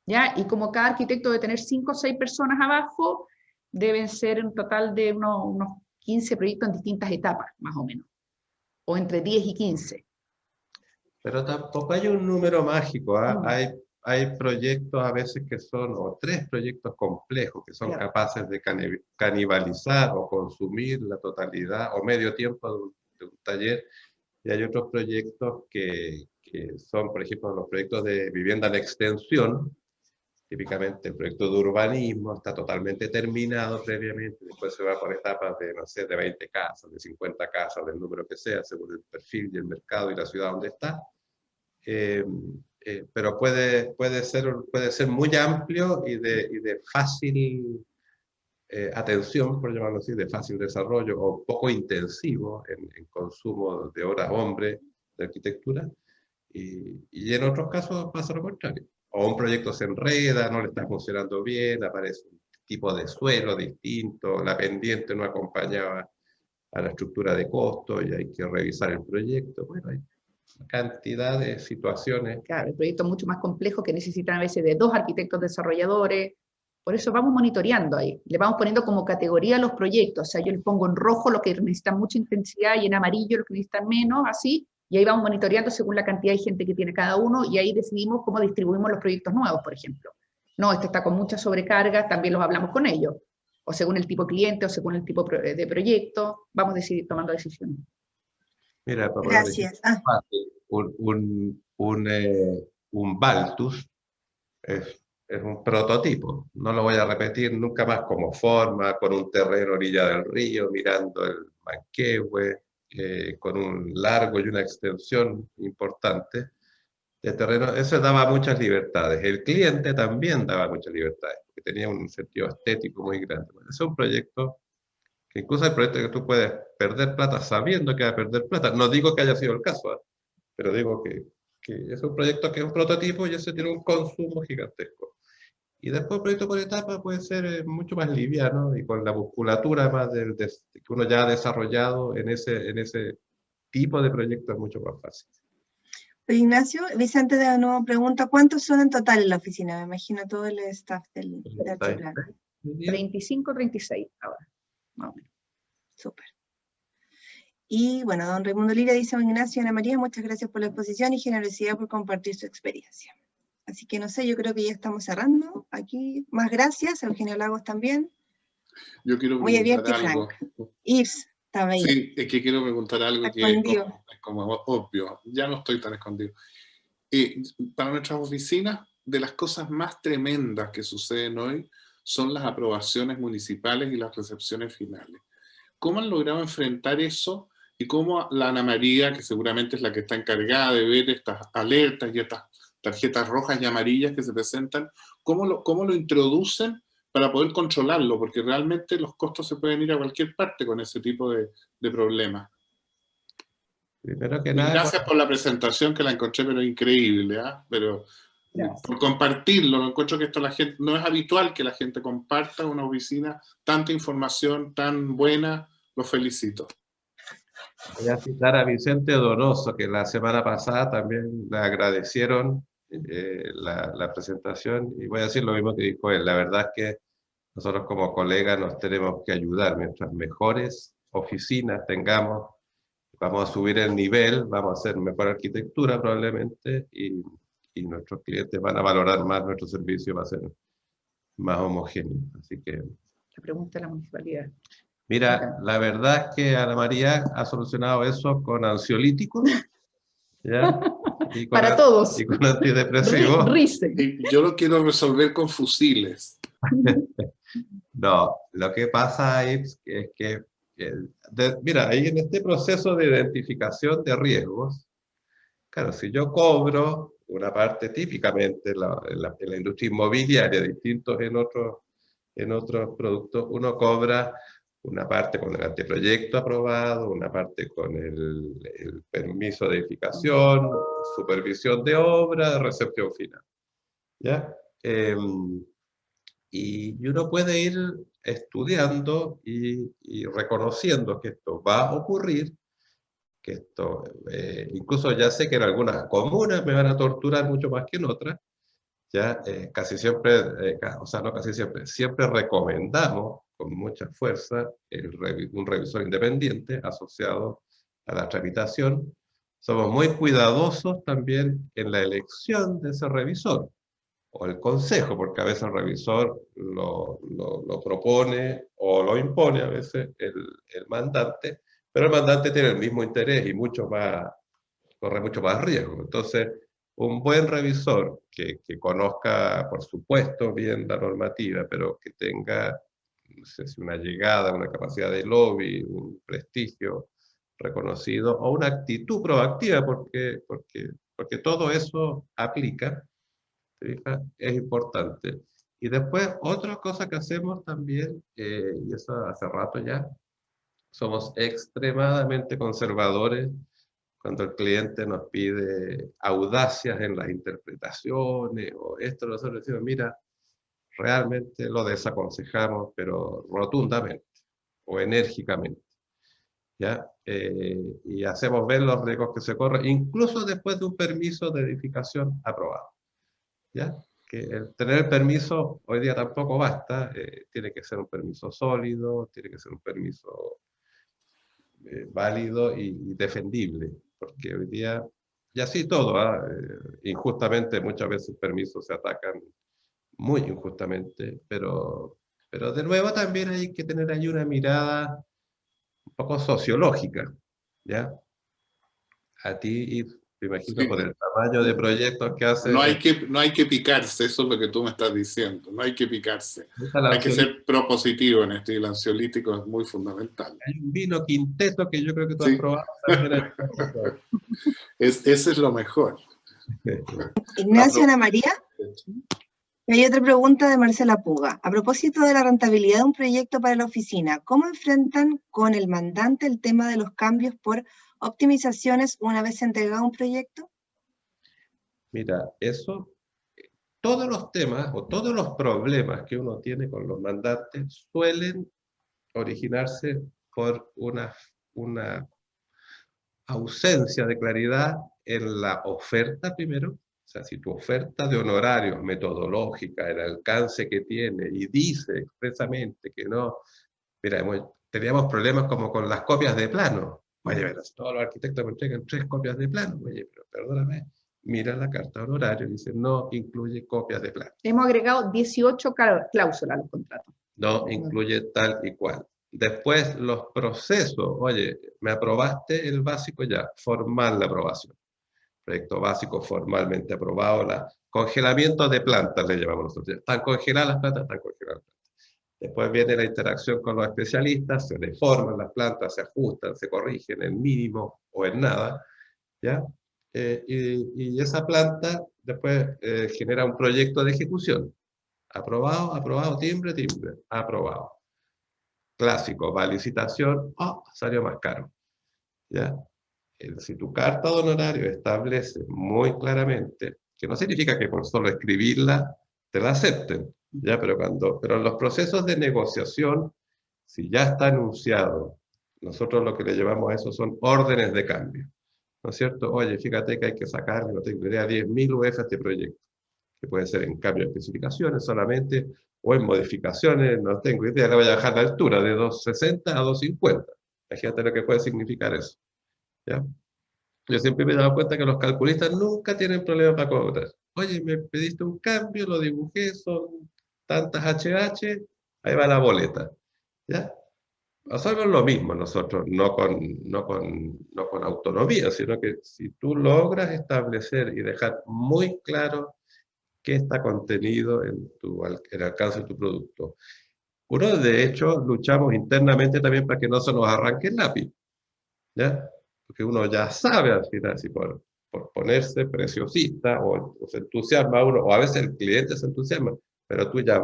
¿Ya? Y como cada arquitecto debe tener 5 o 6 personas abajo, deben ser un total de unos 15 proyectos en distintas etapas, más o menos. O entre 10 y 15. Pero tampoco hay un número mágico. Hay proyectos a veces que son, o 3 proyectos complejos, que son capaces de canibalizar o consumir la totalidad o medio tiempo de un taller. Y hay otros proyectos que son, por ejemplo, los proyectos de vivienda en extensión. Típicamente el proyecto de urbanismo está totalmente terminado previamente, después se va por etapas de, no sé, de 20 casas, de 50 casas, del número que sea, según el perfil y el mercado y la ciudad donde está. Pero puede ser muy amplio y de fácil atención, por llamarlo así, de fácil desarrollo, o poco intensivo en consumo de horas hombre de arquitectura. Y en otros casos pasa lo contrario. O un proyecto se enreda, no le está funcionando bien, aparece un tipo de suelo distinto, la pendiente no acompañaba a la estructura de costo y hay que revisar el proyecto. Bueno, hay cantidad de situaciones. Claro, el proyecto es mucho más complejo que necesitan a veces de 2 arquitectos desarrolladores. Por eso vamos monitoreando ahí. Le vamos poniendo como categoría a los proyectos. O sea, yo le pongo en rojo los que necesitan mucha intensidad y en amarillo los que necesitan menos, así. Y ahí vamos monitoreando según la cantidad de gente que tiene cada uno y ahí decidimos cómo distribuimos los proyectos nuevos, por ejemplo. No, este está con mucha sobrecarga, también los hablamos con ellos. O según el tipo cliente o según el tipo de proyecto, vamos tomando decisiones. Mira, para Gracias. Un Baltus es un prototipo. No lo voy a repetir nunca más como forma, con un terreno a orilla del río, mirando el Manquehue, con un largo y una extensión importante de terreno. Eso daba muchas libertades. El cliente también daba muchas libertades, porque tenía un sentido estético muy grande. Bueno, ese es un proyecto que incluso hay proyectos que tú puedes perder plata sabiendo que va a perder plata. No digo que haya sido el caso, ¿eh? Pero digo que es un proyecto que es un prototipo y ese tiene un consumo gigantesco. Y después el proyecto por etapa puede ser mucho más liviano y con la musculatura más que uno ya ha desarrollado en ese tipo de proyecto es mucho más fácil. Pues Ignacio, Vicente de nuevo pregunta, ¿cuántos son en total en la oficina? Me imagino todo el staff del Archiplan. 35, 36 ahora, más o menos. Súper. Y bueno, don Raimundo Lira dice: don Ignacio y Ana María, muchas gracias por la exposición y generosidad por compartir su experiencia. Así que no sé, yo creo que ya estamos cerrando aquí. Más gracias, Eugenio Lagos también. Yo quiero Muy abierto y preguntar algo. franco. Irs, estaba ahí. Sí, es que quiero preguntar algo que Escondido. es como obvio. Ya no estoy tan escondido. Para nuestras oficinas, de las cosas más tremendas que suceden hoy son las aprobaciones municipales y las recepciones finales. ¿Cómo han logrado enfrentar eso? Y cómo la Ana María, que seguramente es la que está encargada de ver estas alertas y estas tarjetas rojas y amarillas que se presentan, ¿cómo lo introducen para poder controlarlo? Porque realmente los costos se pueden ir a cualquier parte con ese tipo de problemas. Primero que Y nada, gracias por la presentación, que la encontré pero increíble, ¿ah? Pero por compartirlo, lo encuentro que esto la gente, no es habitual que la gente comparta una oficina, tanta información tan buena, los felicito. voy a citar a Vicente Donoso, que la semana pasada también le agradecieron la presentación, y voy a decir lo mismo que dijo él. La verdad es que nosotros como colegas nos tenemos que ayudar. Mientras mejores oficinas tengamos, vamos a subir el nivel, vamos a hacer mejor arquitectura probablemente, y nuestros clientes van a valorar más nuestro servicio, va a ser más homogéneo. Así que... La pregunta de la municipalidad. Mira, la verdad es que Ana María ha solucionado eso con ansiolíticos, ¿ya? Y con Para todos. Y con antidepresivos. Rice. Yo lo quiero resolver con fusiles. No, lo que pasa es que mira, ahí en este proceso de identificación de riesgos, claro, si yo cobro una parte típicamente en la industria inmobiliaria, distintos en otros productos, uno cobra una parte con el anteproyecto aprobado, una parte con el permiso de edificación, supervisión de obra, recepción final. ¿Ya? Y uno puede ir estudiando y reconociendo que esto va a ocurrir, que esto, incluso ya sé que en algunas comunas me van a torturar mucho más que en otras, ya casi siempre, o sea, no casi siempre, siempre recomendamos con mucha fuerza un revisor independiente asociado a la tramitación. Somos muy cuidadosos también en la elección de ese revisor, o el consejo, porque a veces el revisor lo propone o lo impone a veces el mandante, pero el mandante tiene el mismo interés y corre mucho más riesgo. Entonces, un buen revisor que conozca, por supuesto, bien la normativa, pero que tenga, no sé si una llegada, una capacidad de lobby, un prestigio reconocido, o una actitud proactiva, porque todo eso aplica, es importante. Y después, otra cosa que hacemos también, y eso hace rato ya, somos extremadamente conservadores cuando el cliente nos pide audacias en las interpretaciones, o esto, nosotros decimos, mira, realmente lo desaconsejamos, pero rotundamente, o enérgicamente, ¿ya? Y hacemos ver los riesgos que se corren, incluso después de un permiso de edificación aprobado, ¿ya? Que tener el permiso hoy día tampoco basta, tiene que ser un permiso sólido, tiene que ser un permiso válido y defendible, porque hoy día, y así todo, injustamente muchas veces permisos se atacan muy injustamente, pero de nuevo también hay que tener ahí una mirada un poco sociológica, ¿ya? A ti, te imagino, Sí. por el tamaño de proyectos que haces. No hay que picarse, eso es lo que tú me estás diciendo, no hay que picarse. Hay que ser propositivo en esto, y el ansiolítico es muy fundamental. Hay un vino quinteto que yo creo que tú Sí. has probado también. Ese es lo mejor. Ignacio, Ana María. Y hay otra pregunta de Marcela Puga. A propósito de la rentabilidad de un proyecto para la oficina, ¿cómo enfrentan con el mandante el tema de los cambios por optimizaciones una vez entregado un proyecto? Mira, todos los temas o todos los problemas que uno tiene con los mandantes suelen originarse por una ausencia de claridad en la oferta primero, O sea, si tu oferta de honorarios metodológica, el alcance que tiene, y dice expresamente que no... Mira, teníamos problemas como con las copias de plano. Oye, verás, todos los arquitectos me entregan 3 copias de plano. Oye, pero perdóname, mira la carta de honorario y dice, no incluye copias de plano. Hemos agregado 18 cláusulas a los contratos. No incluye tal y cual. Después, los procesos. Oye, me aprobaste el básico ya, formal la aprobación. Proyecto básico formalmente aprobado, congelamiento de plantas le llamamos nosotros. Están congeladas las plantas, están congeladas las plantas. Después viene la interacción con los especialistas, se deforman las plantas, se ajustan, se corrigen en mínimo o en nada, ¿ya? Y esa planta después genera un proyecto de ejecución. Aprobado, aprobado, timbre, timbre, aprobado. Clásico, va a licitación, salió más caro, ¿ya? Si tu carta de honorario establece muy claramente, que no significa que por solo escribirla te la acepten, ¿ya? Pero en los procesos de negociación, si ya está anunciado, nosotros lo que le llevamos a eso son órdenes de cambio, ¿no es cierto? Oye, fíjate que hay que sacarle, no tengo idea, 10.000 UF a este proyecto, que puede ser en cambio de especificaciones solamente, o en modificaciones, no tengo idea, le voy a bajar la altura de 260 a 250. Imagínate lo que puede significar eso, ¿ya? Yo siempre me he dado cuenta que los calculistas nunca tienen problema para cobrar. Oye, me pediste un cambio, lo dibujé, son tantas HH, ahí va la boleta, ¿ya? Hacemos lo mismo nosotros, no con autonomía, sino que si tú logras establecer y dejar muy claro qué está contenido en el alcance de tu producto. Uno, de hecho, luchamos internamente también para que no se nos arranque el lápiz, ¿ya? Porque uno ya sabe al final, si por ponerse preciosista o se entusiasma uno, o a veces el cliente se entusiasma, pero tú ya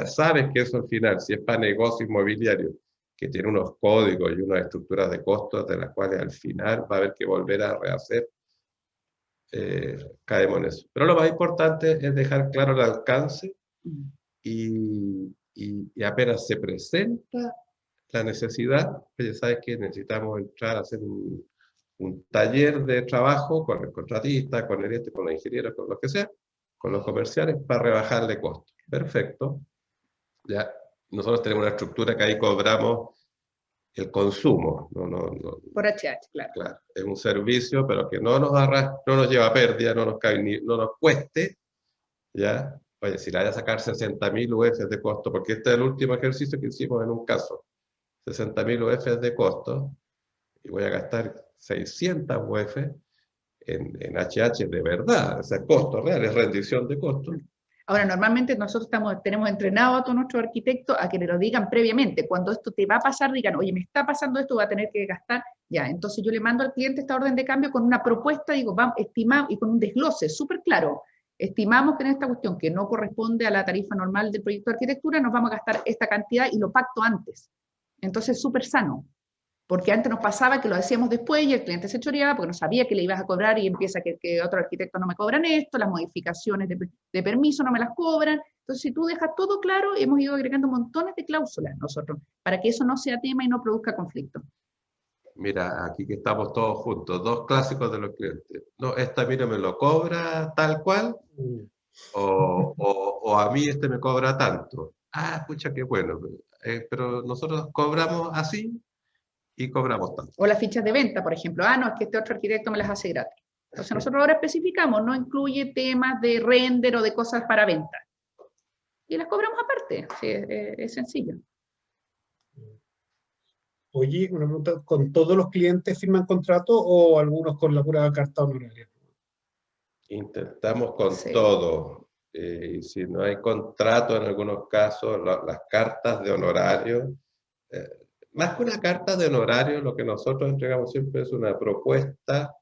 sabes que eso al final, si es para negocio inmobiliario, que tiene unos códigos y unas estructuras de costos de las cuales al final va a haber que volver a rehacer, caemos en eso. Pero lo más importante es dejar claro el alcance y apenas se presenta la necesidad, pues ya sabes que necesitamos entrar a hacer un taller de trabajo con el contratista, con los ingenieros, con lo que sea, con los comerciales, para rebajarle costos. Perfecto. Ya, nosotros tenemos una estructura que ahí cobramos el consumo. Por HH, claro. Claro, es un servicio, pero que no nos lleva a pérdida, no nos cueste, ¿ya? Oye, si le vaya a sacar 60.000 UF de costo, porque este es el último ejercicio que hicimos en un caso, 60.000 UF de costo, y voy a gastar 600 UF en HH de verdad, o sea, costo real, es rendición de costos. Ahora, normalmente nosotros tenemos entrenado a todos nuestros arquitectos a que le lo digan previamente. Cuando esto te va a pasar, digan, oye, me está pasando esto, voy a tener que gastar. Ya, entonces yo le mando al cliente esta orden de cambio con una propuesta, digo, vamos, estimamos, y con un desglose súper claro. Estimamos que en esta cuestión que no corresponde a la tarifa normal del proyecto de arquitectura, nos vamos a gastar esta cantidad y lo pacto antes. Entonces, súper sano. Porque antes nos pasaba que lo decíamos después y el cliente se choreaba porque no sabía que le ibas a cobrar y empieza que otros arquitectos no me cobran esto, las modificaciones de permiso no me las cobran. Entonces, si tú dejas todo claro, hemos ido agregando montones de cláusulas nosotros para que eso no sea tema y no produzca conflicto. Mira, aquí que estamos todos juntos, 2 clásicos de los clientes. No, esta mira me lo cobra tal cual, o a mí me cobra tanto. Pucha, qué bueno. Pero nosotros cobramos así y cobramos tanto. O las fichas de venta, por ejemplo. No, es que este otro arquitecto me las hace gratis. Entonces nosotros ahora especificamos, no incluye temas de render o de cosas para venta. Y las cobramos aparte. Sí, es sencillo. Oye, una pregunta, ¿con todos los clientes firman contrato o algunos con la pura carta honoraria? Intentamos con todo. Y si no hay contrato en algunos casos, las cartas de honorario, más que una carta de honorario, lo que nosotros entregamos siempre es una propuesta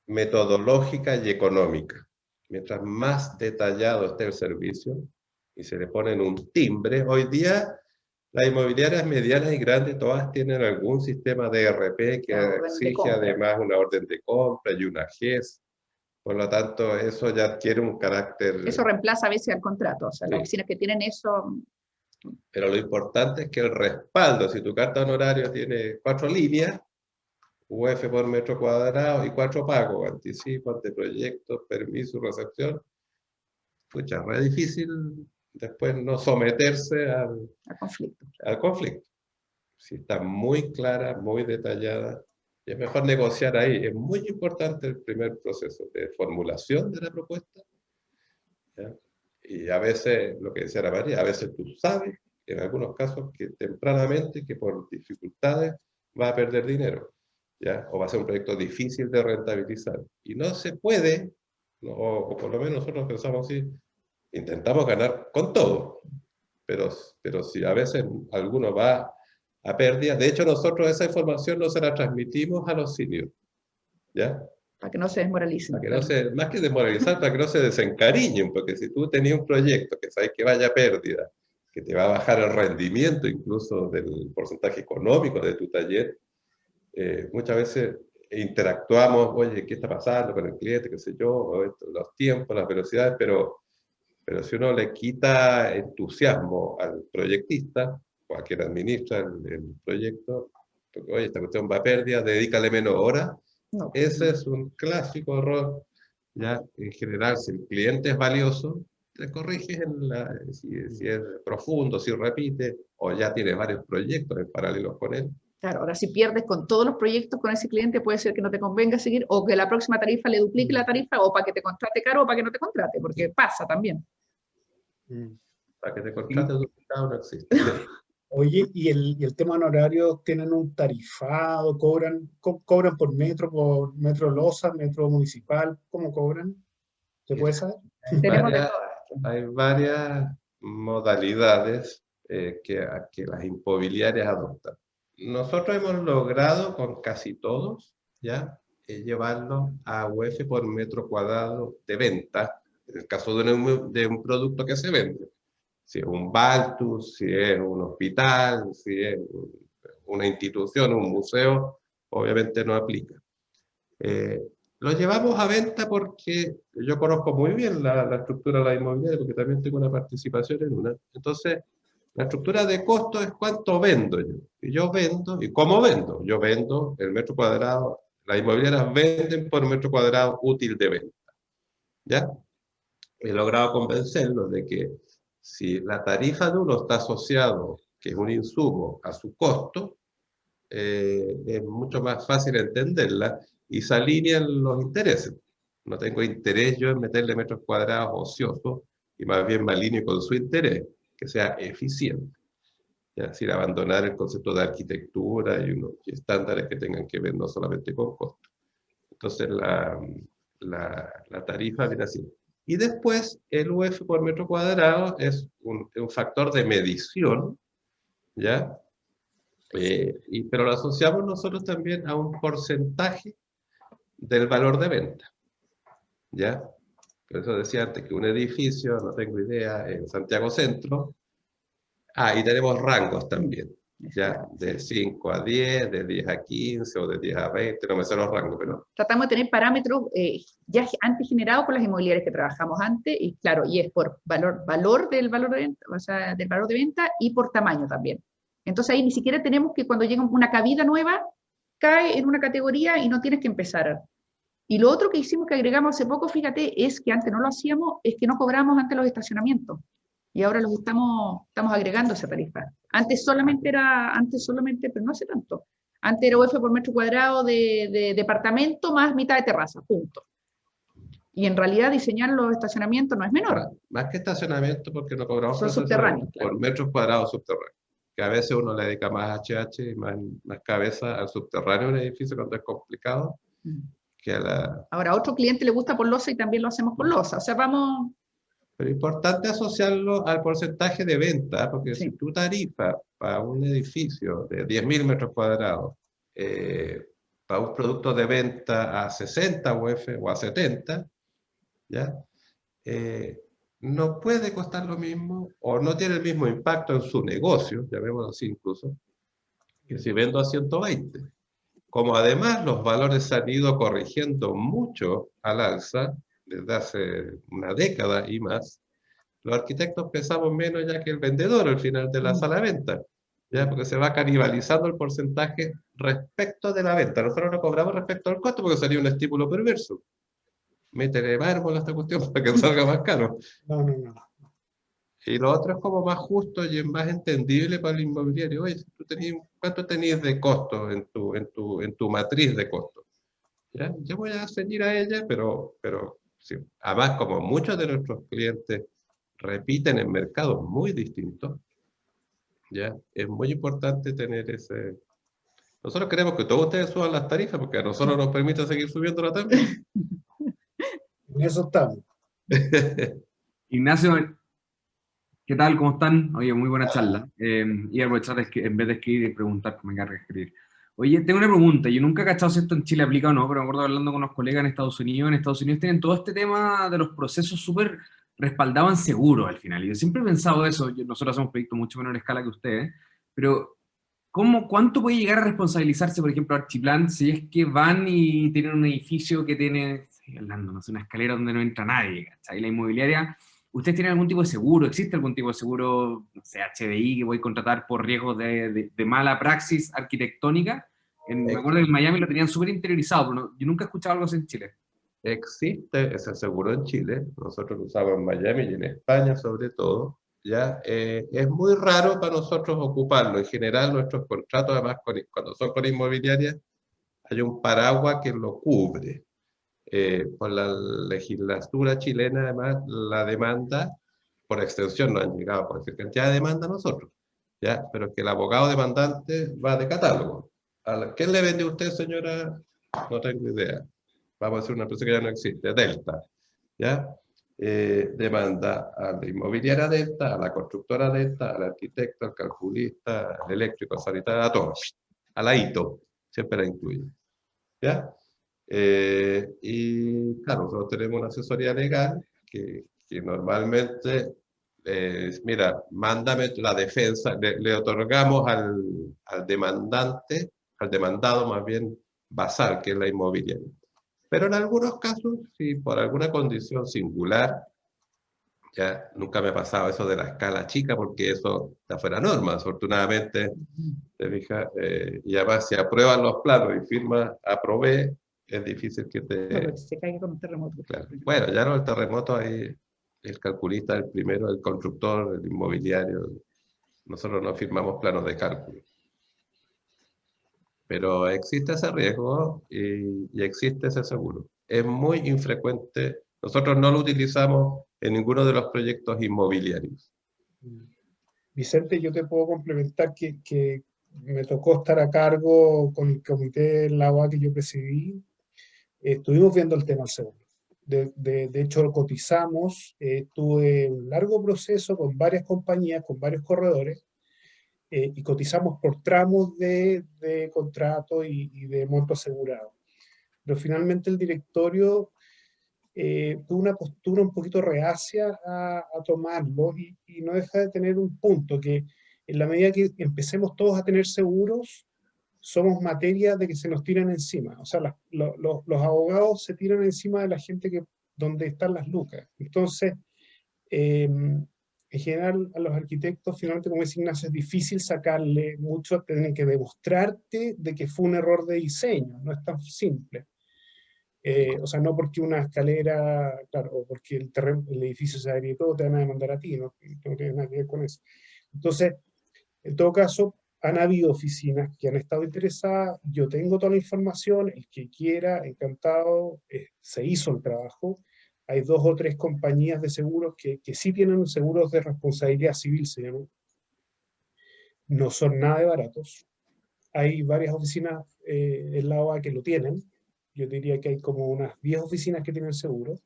metodológica y económica. Mientras más detallado esté el servicio y se le pone en un timbre, hoy día las inmobiliarias medianas y grandes todas tienen algún sistema de ERP que exige además una orden de compra y una GES. Por lo tanto, eso ya adquiere un carácter... Eso reemplaza a veces al contrato. O sea, sí. Las oficinas que tienen eso... Pero lo importante es que el respaldo, si tu carta de honorario tiene 4 líneas, UF por metro cuadrado y 4 pagos, anticipo, anteproyecto, permiso, recepción. Pucha, es re difícil después no someterse al conflicto. Si está muy clara, muy detallada, es mejor negociar ahí. Es muy importante el primer proceso de formulación de la propuesta, ¿ya? Y a veces, lo que decía la María, a veces tú sabes, en algunos casos, que tempranamente, que por dificultades va a perder dinero, ¿ya? O va a ser un proyecto difícil de rentabilizar. Y no se puede, o por lo menos nosotros pensamos así, intentamos ganar con todo. Pero si a veces alguno va a pérdida, de hecho nosotros esa información no se la transmitimos a los seniors, ¿ya? Para que no se desmoralicen. Para que no se, más que desmoralizar, para que no se desencariñen, porque si tú tenías un proyecto que sabes que vaya a pérdida, que te va a bajar el rendimiento incluso del porcentaje económico de tu taller, muchas veces interactuamos, oye, ¿qué está pasando con el cliente? ¿Qué sé yo? O los tiempos, las velocidades, pero si uno le quita entusiasmo al proyectista, o a quien administra el proyecto, porque, oye, esta cuestión va a pérdida, dedícale menos horas. No. Ese es un clásico error. Ya, en general, si el cliente es valioso, te corriges si es profundo, si repite, o ya tienes varios proyectos en paralelo con él. Claro, ahora si pierdes con todos los proyectos con ese cliente, puede ser que no te convenga seguir, o que la próxima tarifa le duplique la tarifa, o para que te contrate caro, o para que no te contrate, porque pasa también. Para que te contrate duplicado no existe. Oye, ¿y el tema honorario tienen un tarifado? ¿Cobran por metro losa, metro municipal? ¿Cómo cobran? ¿Se puede saber? Hay varias modalidades que las inmobiliarias adoptan. Nosotros hemos logrado con casi todos ya llevarlo a UF por metro cuadrado de venta, en el caso de un producto que se vende. Si es un Baltus, si es un hospital, si es una institución, un museo, obviamente no aplica. Lo llevamos a venta porque yo conozco muy bien la estructura de la inmobiliaria, porque también tengo una participación en una. Entonces, la estructura de costo es cuánto vendo yo. Y yo vendo, ¿y cómo vendo? Yo vendo el metro cuadrado, las inmobiliarias venden por metro cuadrado útil de venta. ¿Ya? He logrado convencerlos de que si la tarifa de uno está asociado, que es un insumo, a su costo, es mucho más fácil entenderla y se alinean los intereses. No tengo interés yo en meterle metros cuadrados ociosos y más bien me alineo con su interés, que sea eficiente. Es decir, abandonar el concepto de arquitectura y unos estándares que tengan que ver no solamente con costo. Entonces la tarifa viene así. Y después el UF por metro cuadrado es un factor de medición, ¿ya? Pero lo asociamos nosotros también a un porcentaje del valor de venta, ¿ya? Por eso decía antes que un edificio, no tengo idea, en Santiago Centro, y tenemos rangos también, ¿ya? De 5 a 10, de 10 a 15 o de 10 a 20, no me sé los rangos, pero... Tratamos de tener parámetros ya antes generados con las inmobiliarias que trabajamos antes, y claro, y es por valor del valor de venta, o sea, del valor de venta y por tamaño también. Entonces ahí ni siquiera tenemos que cuando llega una cabida nueva, cae en una categoría y no tienes que empezar. Y lo otro que hicimos, que agregamos hace poco, fíjate, es que antes no lo hacíamos, es que no cobramos antes los estacionamientos. Y ahora los estamos agregando esa tarifa. Antes solamente, pero no hace tanto. Antes era UF por metro cuadrado de departamento más mitad de terraza, punto. Y en realidad diseñar los estacionamientos no es menor. Más que estacionamiento, porque no cobramos Son subterráneos, por metros cuadrados subterráneos. Que a veces uno le dedica más HH y más cabeza al subterráneo de un edificio cuando es complicado. Que a la... Ahora, a otro cliente le gusta por losa y también lo hacemos por losa. O sea, vamos... Pero es importante asociarlo al porcentaje de venta, porque Sí. si tu tarifa para un edificio de 10.000 metros cuadrados, para un producto de venta a 60 UF o a 70, ¿ya? No puede costar lo mismo o no tiene el mismo impacto en su negocio, llamémoslo así incluso, que si vendo a 120. Como además los valores se han ido corrigiendo mucho al alza, desde hace una década y más, los arquitectos pesamos menos ya que el vendedor al final de la sala de venta. ¿ya? Porque se va canibalizando el porcentaje respecto de la venta. Nosotros no cobramos respecto al costo porque sería un estímulo perverso. Métele mármol a esta cuestión para que salga más caro. No, no, no. Y lo otro es como más justo y es más entendible para el inmobiliario. Oye, si tú ¿cuánto tenías de costo en tu matriz de costo? ¿Ya? Yo voy a seguir a ella, pero sí. Además, como muchos de nuestros clientes repiten en mercados muy distintos, ¿ya? Es muy importante tener ese... Nosotros queremos que todos ustedes suban las tarifas porque a nosotros nos permite seguir subiéndola también. En eso estamos. Ignacio, ¿qué tal? ¿Cómo están? Oye, muy buena charla. Y aprovechar en vez de escribir y preguntar, que me encargue de escribir. Oye, tengo una pregunta. Yo nunca he cachado si esto en Chile aplica o no, pero me acuerdo hablando con unos colegas en Estados Unidos. En Estados Unidos tienen todo este tema de los procesos súper respaldados en seguros al final. Y yo siempre he pensado eso. Nosotros hacemos proyectos mucho menor escala que ustedes, pero ¿cuánto puede llegar a responsabilizarse, por ejemplo, Archiplan, si es que van y tienen un edificio que tiene, estoy hablando, no sé, una escalera donde no entra nadie, ¿cachai? La inmobiliaria, ¿ustedes tienen algún tipo de seguro? ¿Existe algún tipo de seguro, no sé, HDI, que voy a contratar por riesgos de mala praxis arquitectónica? Me acuerdo que en Miami lo tenían súper interiorizado, pero yo nunca he escuchado algo así en Chile. Existe ese seguro en Chile, nosotros lo usamos en Miami y en España sobre todo, ¿ya? Es muy raro para nosotros ocuparlo. En general, nuestros contratos, además, cuando son con inmobiliarias, hay un paraguas que lo cubre. Por la legislatura chilena, además, la demanda, por extensión, no han llegado por decir cantidad de demanda a nosotros, ¿ya? Pero es que el abogado demandante va de catálogo. ¿Quién le vende a usted, señora? No tengo idea. Vamos a decir una empresa que ya no existe, Delta, ¿ya? Demanda a la inmobiliaria Delta, a la constructora Delta, al arquitecto, al calculista, al eléctrico, al sanitario, a todos. A la ITO, siempre la incluye, ¿ya? Y claro, nosotros tenemos una asesoría legal que normalmente, mira, mándame la defensa, le otorgamos al demandante, al demandado más bien basal, que es la inmobiliaria. Pero en algunos casos, si por alguna condición singular, ya nunca me ha pasado eso de la escala chica, porque eso está fuera de norma, afortunadamente, te fijas, y además si aprueban los planos y firma, aprobé, es difícil que te... No, se caiga con un terremoto. Claro. Bueno, ya no, el terremoto ahí, el calculista, el primero, el constructor, el inmobiliario, nosotros no firmamos planos de cálculo. Pero existe ese riesgo y existe ese seguro. Es muy infrecuente, nosotros no lo utilizamos en ninguno de los proyectos inmobiliarios. Vicente, yo te puedo complementar que me tocó estar a cargo con el comité del agua que yo presidí. Estuvimos viendo el tema del seguro. De hecho, lo cotizamos. Tuve un largo proceso con varias compañías, con varios corredores, y cotizamos por tramos de contrato y de monto asegurado. Pero finalmente el directorio tuvo una postura un poquito reacia a tomarlo y no deja de tener un punto, que en la medida que empecemos todos a tener seguros, somos materia de que se nos tiran encima. O sea, los abogados se tiran encima de la gente donde están las lucas. Entonces, en general, a los arquitectos, finalmente, como dice Ignacio, es difícil sacarle mucho, tienen que demostrarte de que fue un error de diseño, no es tan simple. O sea, no porque una escalera, claro, o porque el edificio se agrietó, te van a demandar a ti, no tiene nada que ver con eso. Entonces, en todo caso, han habido oficinas que han estado interesadas, yo tengo toda la información, el que quiera, encantado, se hizo el trabajo. Hay 2 o 3 compañías de seguros que sí tienen seguros de responsabilidad civil, se llaman. No son nada de baratos. Hay varias oficinas en la OA que lo tienen. Yo diría que hay como unas 10 oficinas que tienen seguros.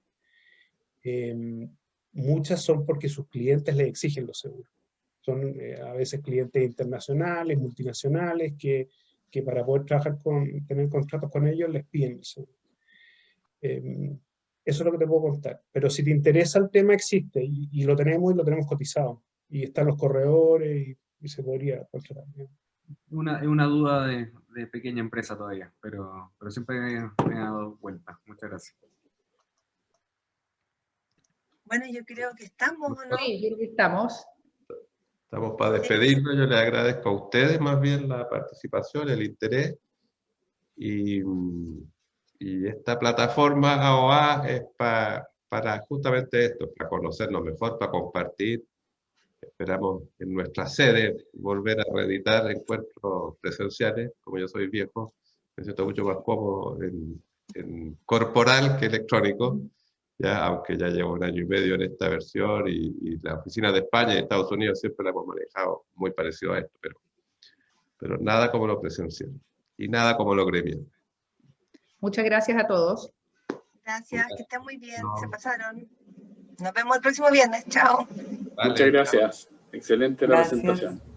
Muchas son porque sus clientes les exigen los seguros. Son a veces clientes internacionales, multinacionales, que para poder tener contratos con ellos les piden el seguro. Eso es lo que te puedo contar. Pero si te interesa el tema, existe y lo tenemos cotizado. Y están los corredores y se podría contratar. Es una duda de pequeña empresa todavía, pero siempre me ha dado vuelta. Muchas gracias. Bueno, yo creo que estamos, ¿o no? Sí, yo creo que estamos. Estamos para despedirnos. Yo les agradezco a ustedes más bien la participación, el interés. Y esta plataforma AOA es para justamente esto, para conocernos mejor, para compartir. Esperamos en nuestra sede volver a reeditar encuentros presenciales. Como yo soy viejo, me siento mucho más cómodo en corporal que electrónico, ya, aunque ya llevo 1 año y medio en esta versión y la oficina de España y Estados Unidos siempre la hemos manejado muy parecido a esto, pero nada como lo presencial y nada como lo gremial. Muchas gracias a todos. Gracias, que estén muy bien, No. se pasaron. Nos vemos el próximo viernes, chao. Vale. Muchas gracias. Excelente la Gracias. presentación.